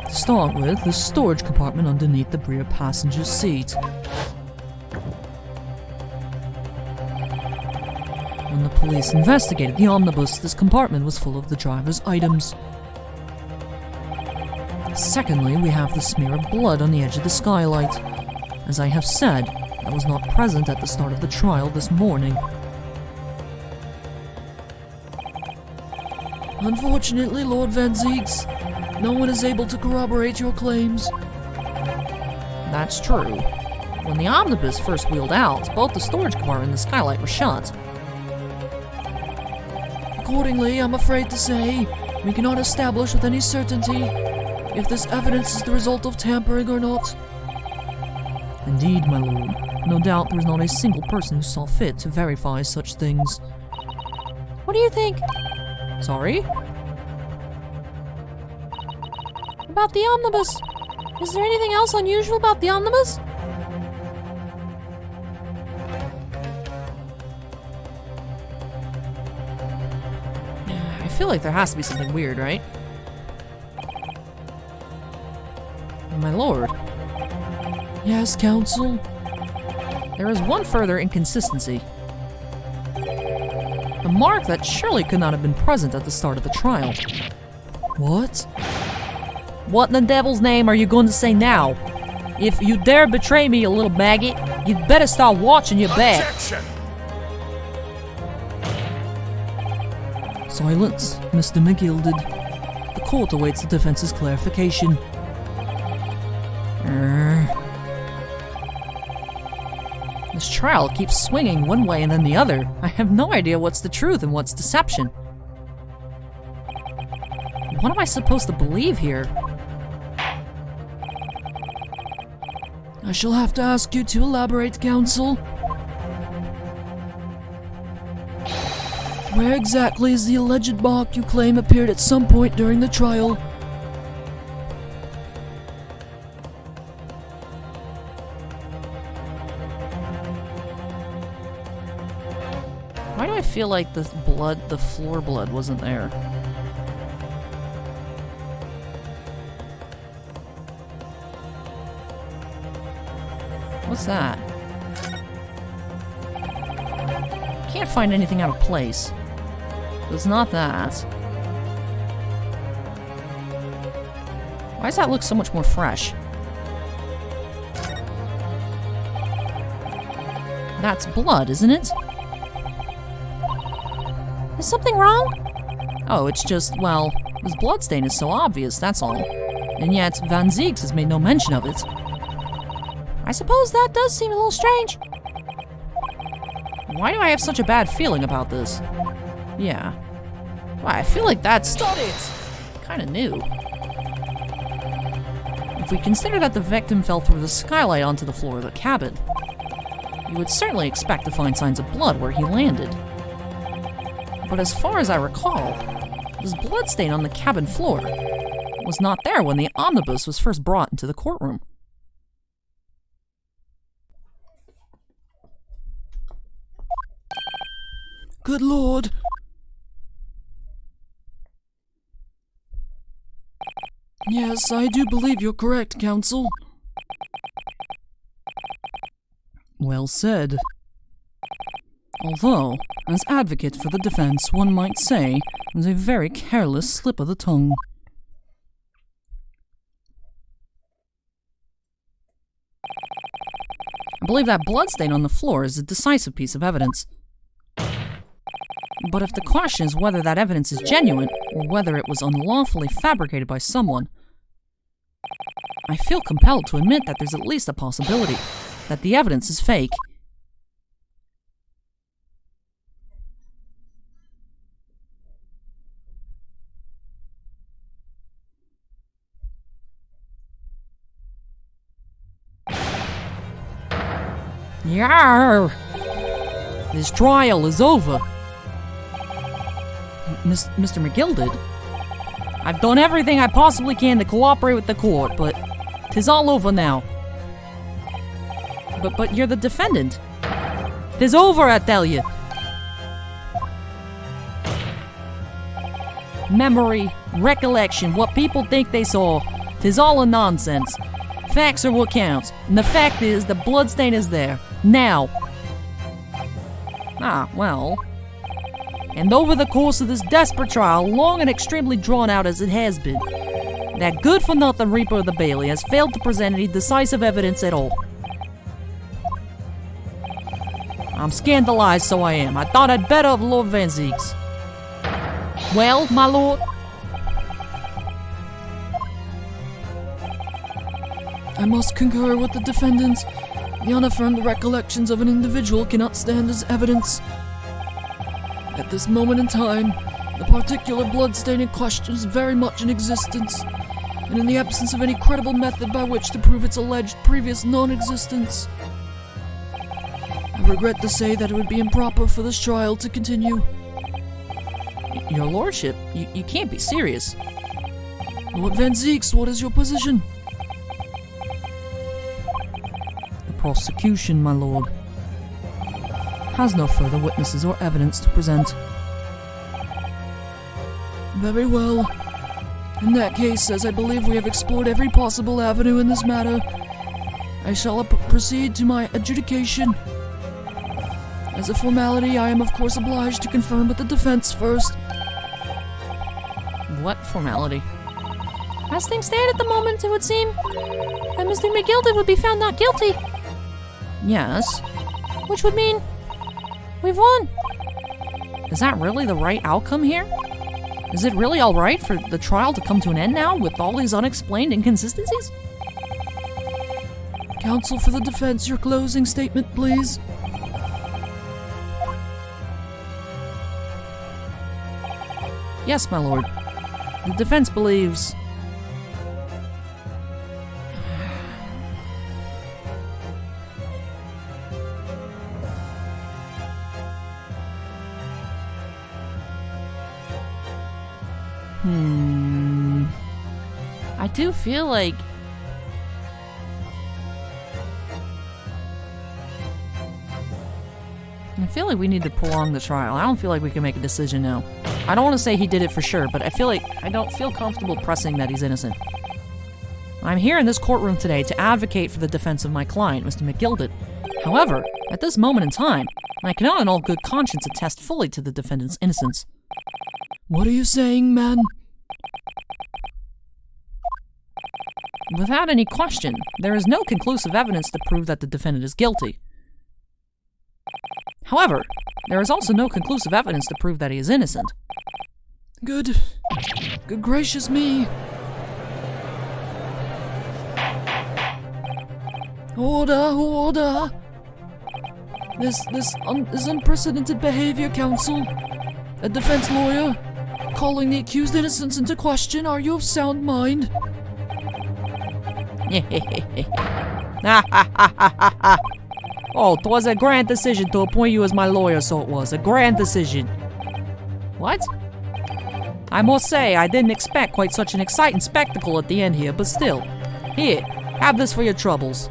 To start with, the storage compartment underneath the rear passenger's seat. When the police investigated the omnibus, this compartment was full of the driver's items. Secondly, we have the smear of blood on the edge of the skylight. As I have said, I was not present at the start of the trial this morning. Unfortunately, Lord Van Zieks, no one is able to corroborate your claims. That's true. When the omnibus first wheeled out, both the storage compartment and the skylight were shut. Accordingly, I'm afraid to say, we cannot establish with any certainty if this evidence is the result of tampering or not. Indeed, my lord. No doubt there is not a single person who saw fit to verify such things. What do you think? Sorry? About the omnibus? Is there anything else unusual about the omnibus? I feel like there has to be something weird, right? My lord. Yes, counsel? There is one further inconsistency. A mark that surely could not have been present at the start of the trial. What? What in the devil's name are you going to say now? If you dare betray me, you little maggot, you'd better start watching your back. Objection! Silence, Mr. McGilded. The court awaits the defense's clarification. This trial keeps swinging one way and then the other. I have no idea what's the truth and what's deception. What am I supposed to believe here? I shall have to ask you to elaborate, counsel. Where exactly is the alleged mark you claim appeared at some point during the trial? Why do I feel like the floor blood wasn't there? What's that? Can't find anything out of place. It's not that. Why does that look so much more fresh? That's blood, isn't it? Is something wrong? Oh, it's just, well, this bloodstain is so obvious, that's all. And yet, Van Zieks has made no mention of it. I suppose that does seem a little strange. Why do I have such a bad feeling about this? Yeah. Why, I feel like that's kind of new. If we consider that the victim fell through the skylight onto the floor of the cabin, you would certainly expect to find signs of blood where he landed. But as far as I recall, this bloodstain on the cabin floor was not there when the omnibus was first brought into the courtroom. Good Lord! Yes, I do believe you're correct, counsel. Well said. Although, as advocate for the defense, one might say it was a very careless slip of the tongue. I believe that bloodstain on the floor is a decisive piece of evidence. But if the question is whether that evidence is genuine, or whether it was unlawfully fabricated by someone, I feel compelled to admit that there's at least a possibility that the evidence is fake. Yarr! This trial is over. Mr. McGilded? I've done everything I possibly can to cooperate with the court, but 'tis all over now. But you're the defendant. 'Tis over, I tell you. Memory, recollection, what people think they saw, 'tis all a nonsense. Facts are what counts, and the fact is the bloodstain is there. Now. Ah, well. And over the course of this desperate trial, long and extremely drawn out as it has been, that good-for-nothing Reaper of the Bailey has failed to present any decisive evidence at all. I'm scandalized, so I am. I thought I'd better of Lord Van Zieks. Well, my lord? I must concur with the defendants. The unaffirmed recollections of an individual cannot stand as evidence. At this moment in time, the particular bloodstain in question is very much in existence, and in the absence of any credible method by which to prove its alleged previous non-existence, I regret to say that it would be improper for this trial to continue. Your lordship, you can't be serious. Lord Van Zieks, what is your position? The prosecution, my lord, has no further witnesses or evidence to present. Very well. In that case, as I believe we have explored every possible avenue in this matter, I shall proceed to my adjudication. As a formality, I am of course obliged to confirm with the defense first. What formality? As things stand at the moment, it would seem that Mr. McGilded would be found not guilty. Yes. Which would mean we've won. Is that really the right outcome here? Is it really alright for the trial to come to an end now with all these unexplained inconsistencies? Counsel for the defense, your closing statement, please. Yes, my lord. The defense believes... I do feel like... we need to prolong the trial. I don't feel like we can make a decision now. I don't want to say he did it for sure, but I feel like I don't feel comfortable pressing that he's innocent. I'm here in this courtroom today to advocate for the defense of my client, Mr. McGilded. However, at this moment in time, I cannot in all good conscience attest fully to the defendant's innocence. What are you saying, man? Without any question, there is no conclusive evidence to prove that the defendant is guilty. However, there is also no conclusive evidence to prove that he is innocent. Good gracious me. Order. This unprecedented behavior, counsel. A defense lawyer calling the accused innocence into question. Are you of sound mind? Oh, 'twas a grand decision to appoint you as my lawyer, so it was. A grand decision. What? I must say, I didn't expect quite such an exciting spectacle at the end here, but still. Here, have this for your troubles.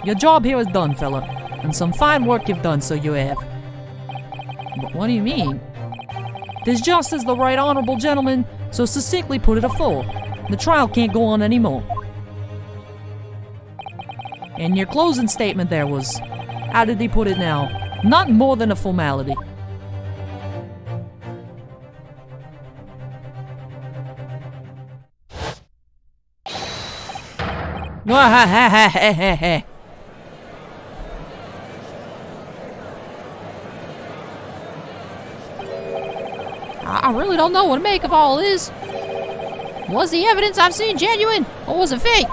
Your job here is done, fella. And some fine work you've done, so you have. But what do you mean? 'Tis just as the right honorable gentleman so succinctly put it afore. The trial can't go on anymore. And your closing statement there was, how did he put it now? Nothing more than a formality. I really don't know what to make of all this. Was the evidence I've seen genuine, or was it fake?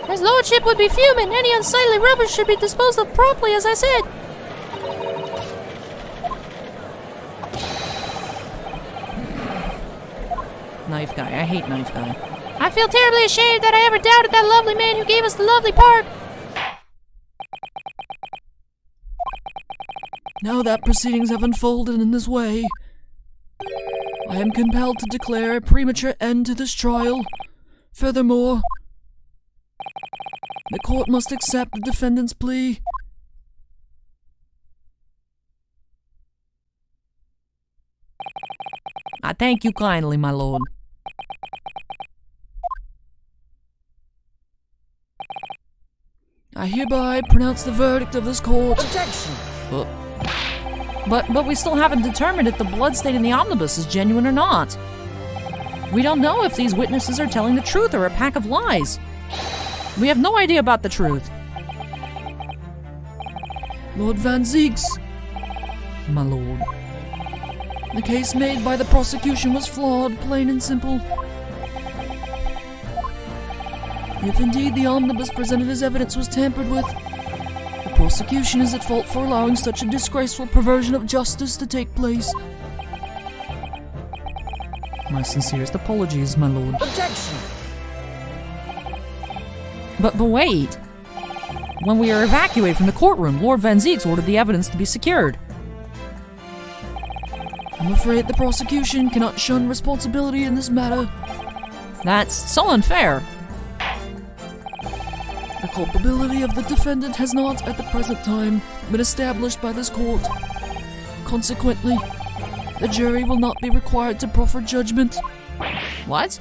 His lordship would be fuming. Any unsightly rubbish should be disposed of promptly, as I said. Knife guy. I hate knife guy. I feel terribly ashamed that I ever doubted that lovely man who gave us the lovely park. Now that proceedings have unfolded in this way, I am compelled to declare a premature end to this trial. Furthermore, the court must accept the defendant's plea. I thank you kindly, my lord. I hereby pronounce the verdict of this court. Objection! But we still haven't determined if the blood stain in the omnibus is genuine or not. We don't know if these witnesses are telling the truth or a pack of lies. We have no idea about the truth. Lord Van Zieks, My lord. the case made by the prosecution was flawed, plain and simple. If indeed the omnibus presented as evidence was tampered with, the prosecution is at fault for allowing such a disgraceful perversion of justice to take place. My sincerest apologies, my lord. Objection! But wait. When we were evacuated from the courtroom, Lord Van Zieks ordered the evidence to be secured. I'm afraid the prosecution cannot shun responsibility in this matter. That's so unfair. The culpability of the defendant has not, at the present time, been established by this court. Consequently, the jury will not be required to proffer judgment. What?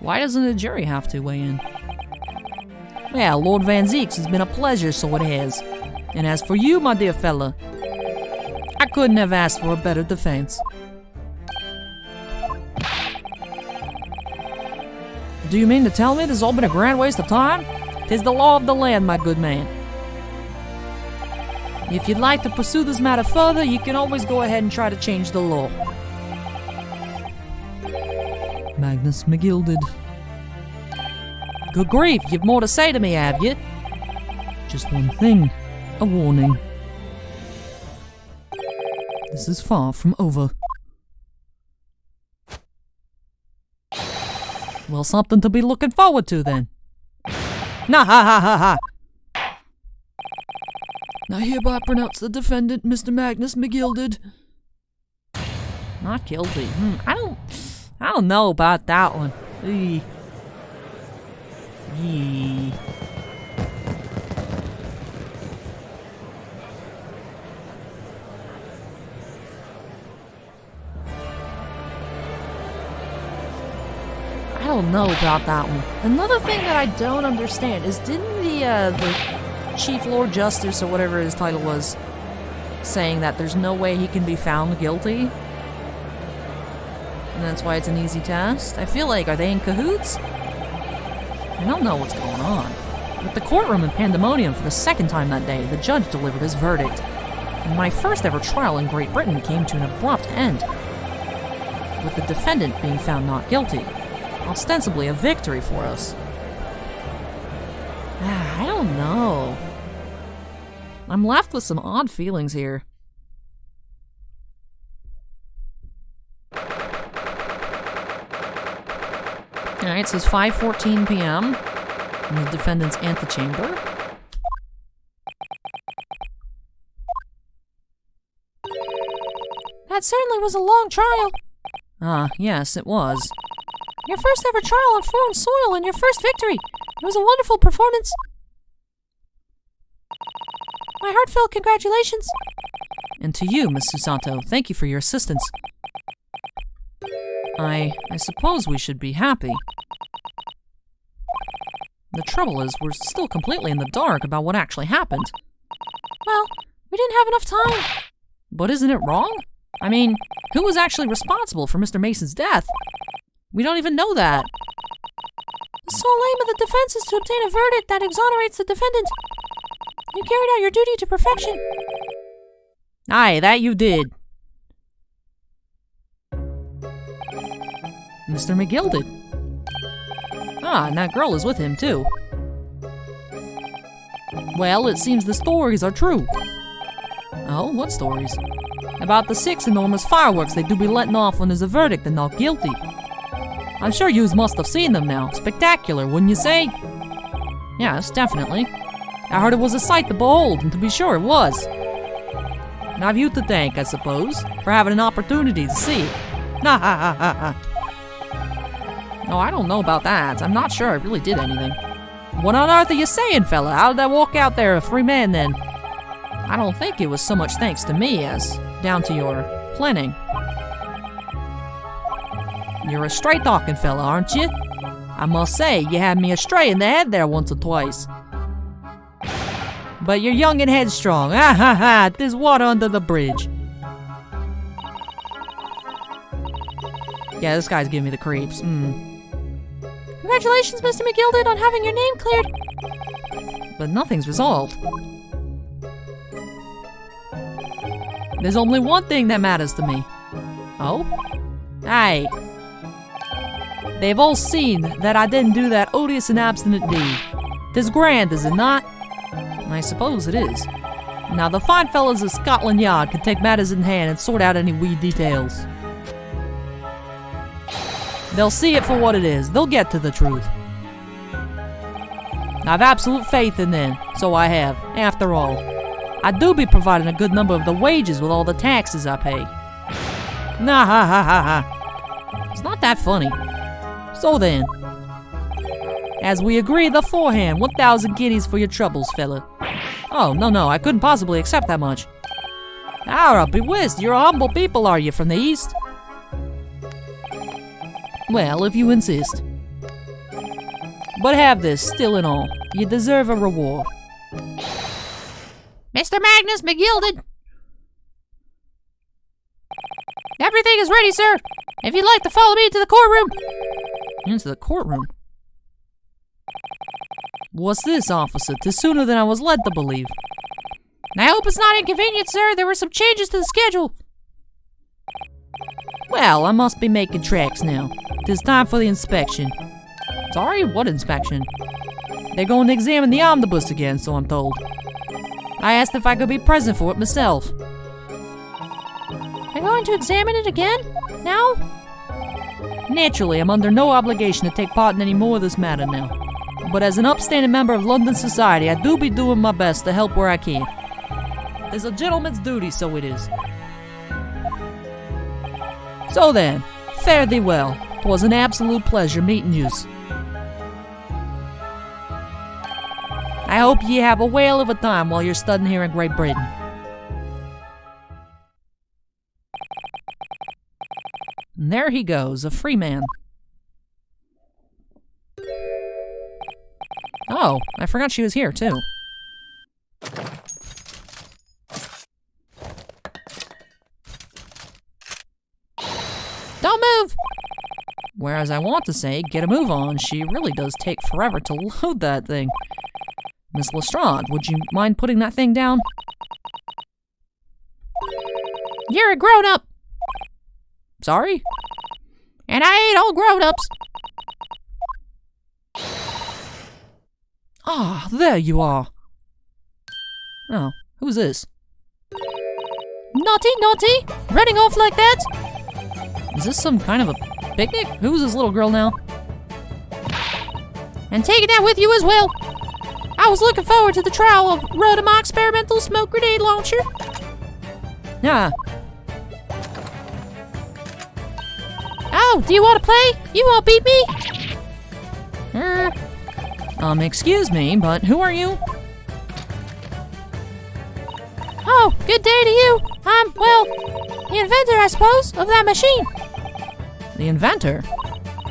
Why doesn't the jury have to weigh in? Well, Lord Van Zieks has been a pleasure, so it has. And as for you, my dear fella, I couldn't have asked for a better defense. Do you mean to tell me this has all been a grand waste of time? 'Tis the law of the land, my good man. If you'd like to pursue this matter further, you can always go ahead and try to change the law. Magnus McGilded. Good grief, you've more to say to me, have you? Just one thing. A warning. This is far from over. Well, something to be looking forward to, then. Nah, ha ha ha ha! I hereby pronounce the defendant, Mr. Magnus McGilded. Not guilty. I don't know about that one. Eee. Yee. I don't know about that one. Another thing that I don't understand is, didn't the Chief Lord Justice, or whatever his title was, saying that there's no way he can be found guilty? And that's why it's an easy test? I feel like, are they in cahoots? I don't know what's going on. With the courtroom in pandemonium for the second time that day, the judge delivered his verdict. And my first ever trial in Great Britain came to an abrupt end, with the defendant being found not guilty. Ostensibly a victory for us. I don't know. I'm left with some odd feelings here. Alright, so it's 5:14 p.m. in the defendant's antechamber. That certainly was a long trial. Ah, yes, it was. Your first ever trial on foreign soil and your first victory. It was a wonderful performance. My heartfelt congratulations. And to you, Miss Susato, thank you for your assistance. I suppose we should be happy. The trouble is, we're still completely in the dark about what actually happened. Well, we didn't have enough time. But isn't it wrong? I mean, who was actually responsible for Mr. Mason's death? We don't even know that. The sole aim of the defense is to obtain a verdict that exonerates the defendant. You carried out your duty to perfection. Aye, that you did. Mr. McGilded. Ah, and that girl is with him, too. Well, it seems the stories are true. Oh, what stories? About the 6 enormous fireworks they do be letting off when there's a verdict and not guilty. I'm sure yous must have seen them now. Spectacular, wouldn't you say? Yes, definitely. I heard it was a sight to behold, and to be sure it was. And I've you to thank, I suppose, for having an opportunity to see it. Ha ha ha ha ha. No, I don't know about that. I'm not sure I really did anything. What on earth are you saying, fella? How did I walk out there a free man then? I don't think it was so much thanks to me as down to your planning. You're a straight-talking fella, aren't you? I must say, you had me astray in the head there once or twice. But you're young and headstrong. Ha ha ha! There's water under the bridge. Yeah, this guy's giving me the creeps. Congratulations, Mr. McGilded, on having your name cleared. But nothing's resolved. There's only one thing that matters to me. Oh? Aye. They've all seen that I didn't do that odious and obstinate deed. 'Tis grand, is it not? I suppose it is. Now the fine fellows of Scotland Yard can take matters in hand and sort out any wee details. They'll see it for what it is. They'll get to the truth. I've absolute faith in them, so I have. After all, I do be providing a good number of the wages with all the taxes I pay. Nah ha ha ha ha. It's not that funny. So then, as we agreed beforehand, 1,000 guineas for your troubles, fella. Oh, no, I couldn't possibly accept that much. I'll be whist, you're a humble people, are you, from the east? Well, if you insist. But have this, still and all. You deserve a reward. Mr. Magnus McGilded. Everything is ready, sir. If you'd like to follow me to the courtroom. Into the courtroom? What's this, officer? 'Tis sooner than I was led to believe. I hope it's not inconvenient, sir. There were some changes to the schedule. Well, I must be making tracks now. 'Tis time for the inspection. Sorry, what inspection? They're going to examine the omnibus again, so I'm told. I asked if I could be present for it myself. They're going to examine it again? Now? Naturally, I'm under no obligation to take part in any more of this matter now. But as an upstanding member of London society, I do be doing my best to help where I can. 'Tis a gentleman's duty, so it is. So then, fare thee well. 'Twas an absolute pleasure meeting yous. I hope ye have a whale of a time while you're studying here in Great Britain. And there he goes, a free man. Oh, I forgot she was here, too. Don't move! Whereas I want to say, get a move on. She really does take forever to load that thing. Miss Lestrade, would you mind putting that thing down? You're a grown-up, Sorry? and I ain't all grown-ups. Ah, there you are. Oh, who's this? Naughty, naughty! Running off like that? Is this some kind of a picnic? Who's this little girl now? And taking that with you as well. I was looking forward to the trial of my experimental smoke grenade launcher. Yeah. Oh, do you want to play? You won't beat me? Excuse me, but who are you? Oh, good day to you. I'm, well, the inventor, I suppose, of that machine. The inventor?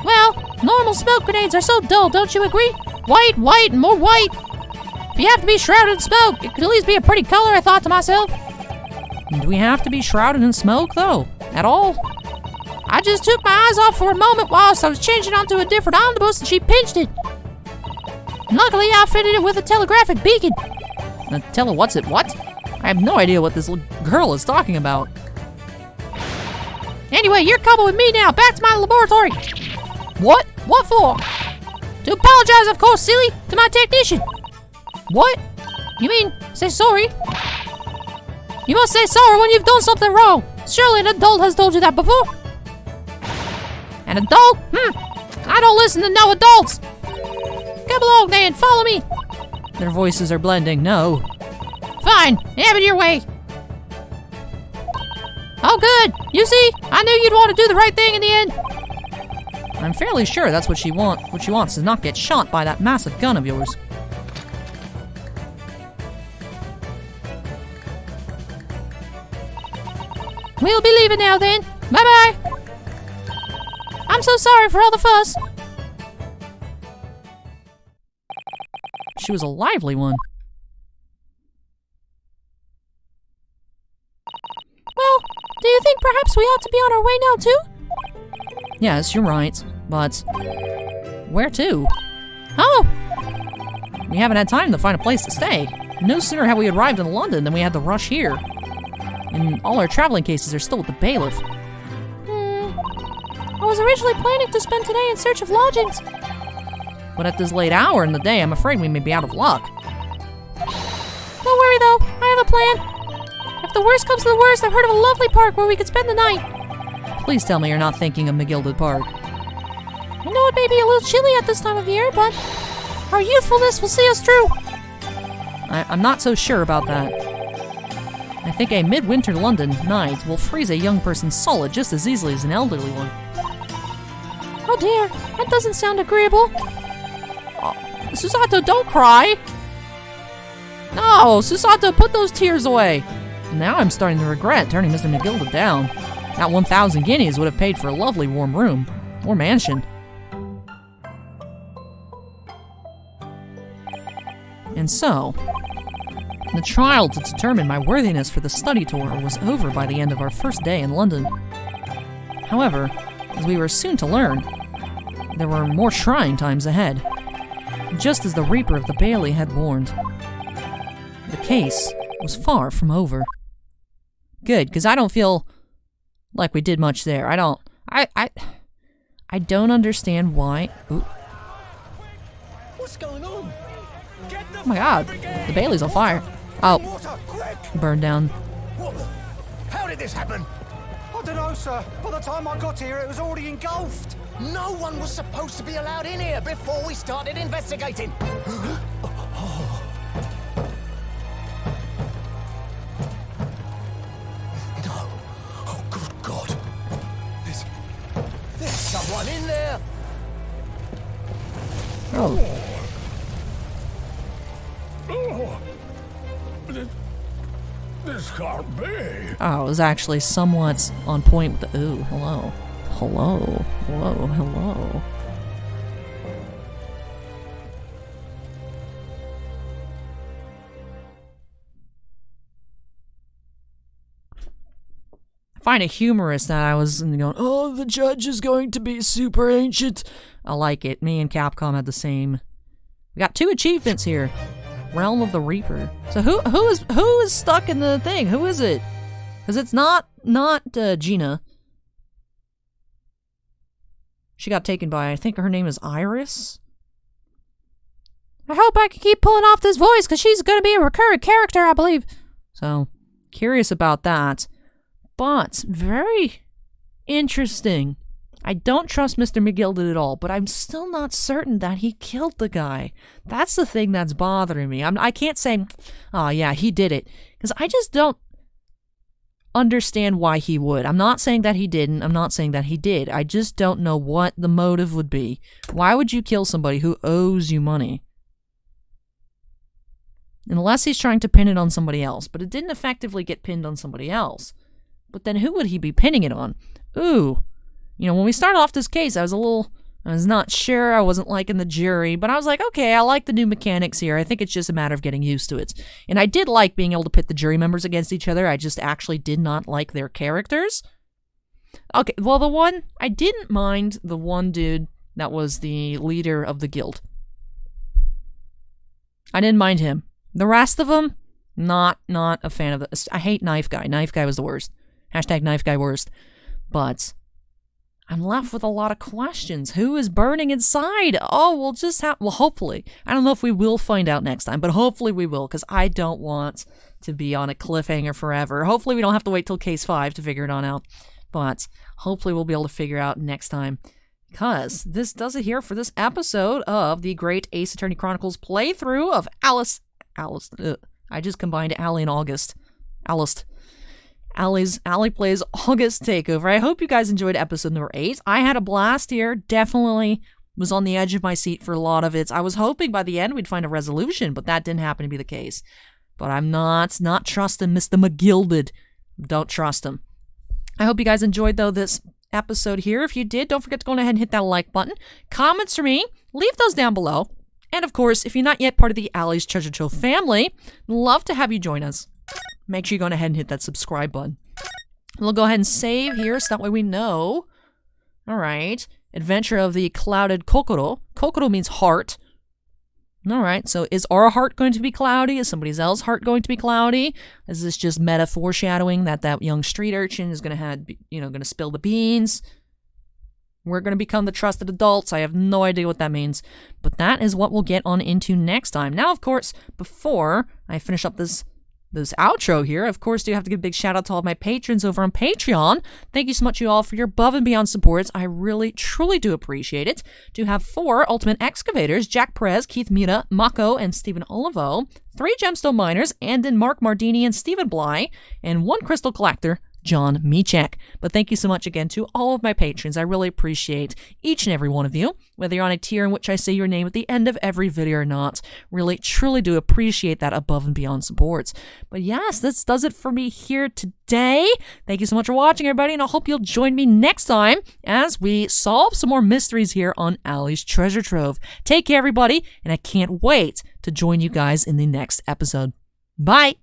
Well, normal smoke grenades are so dull, don't you agree? White, white, and more white. If you have to be shrouded in smoke, it could at least be a pretty color, I thought to myself. Do we have to be shrouded in smoke, though? At all? I just took my eyes off for a moment whilst I was changing onto a different omnibus and she pinched it. Luckily, I fitted it with a telegraphic beacon. What's it? What? I have no idea what this little girl is talking about. Anyway, you're coming with me now, back to my laboratory. What? What for? To apologize, of course, silly, to my technician. What? You mean, say sorry? You must say sorry when you've done something wrong. Surely an adult has told you that before. An adult? I don't listen to no adults. Come along then, follow me. Their voices are blending. No. Fine, have it your way. Oh good, you see, I knew you'd want to do the right thing in the end. I'm fairly sure that's what she wants. What she wants is not get shot by that massive gun of yours. We'll be leaving now then. Bye-bye. I'm so sorry for all the fuss. She was a lively one. Well, do you think perhaps we ought to be on our way now too? Yes, you're right. But where to? Oh, We haven't had time to find a place to stay. No sooner have we arrived in London than we had to rush here. And all our traveling cases are still with the bailiff. I was originally planning to spend today in search of lodgings. But at this late hour in the day, I'm afraid we may be out of luck. Don't worry though, I have a plan. If the worst comes to the worst, I've heard of a lovely park where we could spend the night. Please tell me you're not thinking of McGilded Park. I know it may be a little chilly at this time of year, but our youthfulness will see us through. I'm not so sure about that. I think a midwinter London night will freeze a young person solid just as easily as an elderly one. Oh dear, that doesn't sound agreeable. Susato, don't cry! No, Susato, put those tears away! Now I'm starting to regret turning Mr. McGilded down. That 1,000 guineas would have paid for a lovely warm room. Or mansion. And so, the trial to determine my worthiness for the study tour was over by the end of our first day in London. However, as we were soon to learn, there were more trying times ahead, just as the Reaper of the Bailey had warned. The case was far from over. Good, because I don't feel like we did much there. I don't understand why. Ooh. What's going on? Oh my god, the Bailey's on fire. Oh, Water, quick! burned down. What the? How did this happen? I don't know, sir. By the time I got here, it was already engulfed. No one was supposed to be allowed in here before we started investigating. This can't be. Oh, it was actually somewhat on point with the. Ooh, hello. Hello. Hello. Hello. I find it humorous that I was going, Oh, the judge is going to be super ancient. I like it. Me and Capcom had the same. We got 2 achievements here. Realm of the Reaper. So who is stuck in the thing? Who is it? Because it's not Gina. She got taken by, I think her name is Iris. I hope I can keep pulling off this voice, because she's going to be a recurring character, I believe. So, curious about that. But, very interesting. I don't trust Mr. McGilded at all, but I'm still not certain that he killed the guy. That's the thing that's bothering me. I can't say, oh yeah, he did it. Because I just don't understand why he would. I'm not saying that he didn't. I'm not saying that he did. I just don't know what the motive would be. Why would you kill somebody who owes you money? Unless he's trying to pin it on somebody else. But it didn't effectively get pinned on somebody else. But then who would he be pinning it on? Ooh. You know, when we started off this case, I was not sure. I wasn't liking the jury, but I was like, okay, I like the new mechanics here. I think it's just a matter of getting used to it. And I did like being able to pit the jury members against each other. I just actually did not like their characters. Okay, well, I didn't mind the one dude that was the leader of the guild. I didn't mind him. The rest of them, not a fan of this. I hate Knife Guy. Knife Guy was the worst. Hashtag Knife Guy worst. But I'm left with a lot of questions. Who is burning inside? Oh, well, hopefully. I don't know if we will find out next time, but hopefully we will, because I don't want to be on a cliffhanger forever. Hopefully we don't have to wait till case 5 to figure it on out, but hopefully we'll be able to figure out next time, because this does it here for this episode of the Great Ace Attorney Chronicles playthrough of Alice. I just combined Allie and August. Allie Plays August Takeover. I hope you guys enjoyed episode number 8. I had a blast here. Definitely was on the edge of my seat for a lot of it. I was hoping by the end we'd find a resolution, but that didn't happen to be the case. But I'm not trusting Mr. McGilded. Don't trust him. I hope you guys enjoyed, though, this episode here. If you did, don't forget to go ahead and hit that like button. Comments for me, leave those down below. And of course, if you're not yet part of the Allie's Treasure Trove family, love to have you join us. Make sure you go ahead and hit that subscribe button. We'll go ahead and save here so that way we know. Alright. Adventure of the Clouded Kokoro. Kokoro means heart. Alright, so is our heart going to be cloudy? Is somebody else's heart going to be cloudy? Is this just meta foreshadowing that young street urchin is going to spill the beans? We're going to become the trusted adults. I have no idea what that means. But that is what we'll get on into next time. Now, of course, before I finish up this outro here, of course, do have to give a big shout out to all of my patrons over on Patreon. Thank you so much, you all, for your above and beyond supports. I really, truly do appreciate it. Do have 4 Ultimate Excavators, Jack Perez, Keith Mira, Mako, and Stephen Olivo, 3 Gemstone Miners, Andon, Mark Mardini, and Stephen Bly, and 1 Crystal Collector, John Michek. But thank you so much again to all of my patrons. I really appreciate each and every one of you, whether you're on a tier in which I say your name at the end of every video or not. Really, truly do appreciate that above and beyond support. But yes, this does it for me here today. Thank you so much for watching, everybody, and I hope you'll join me next time as we solve some more mysteries here on Allie's Treasure Trove. Take care, everybody, and I can't wait to join you guys in the next episode. Bye!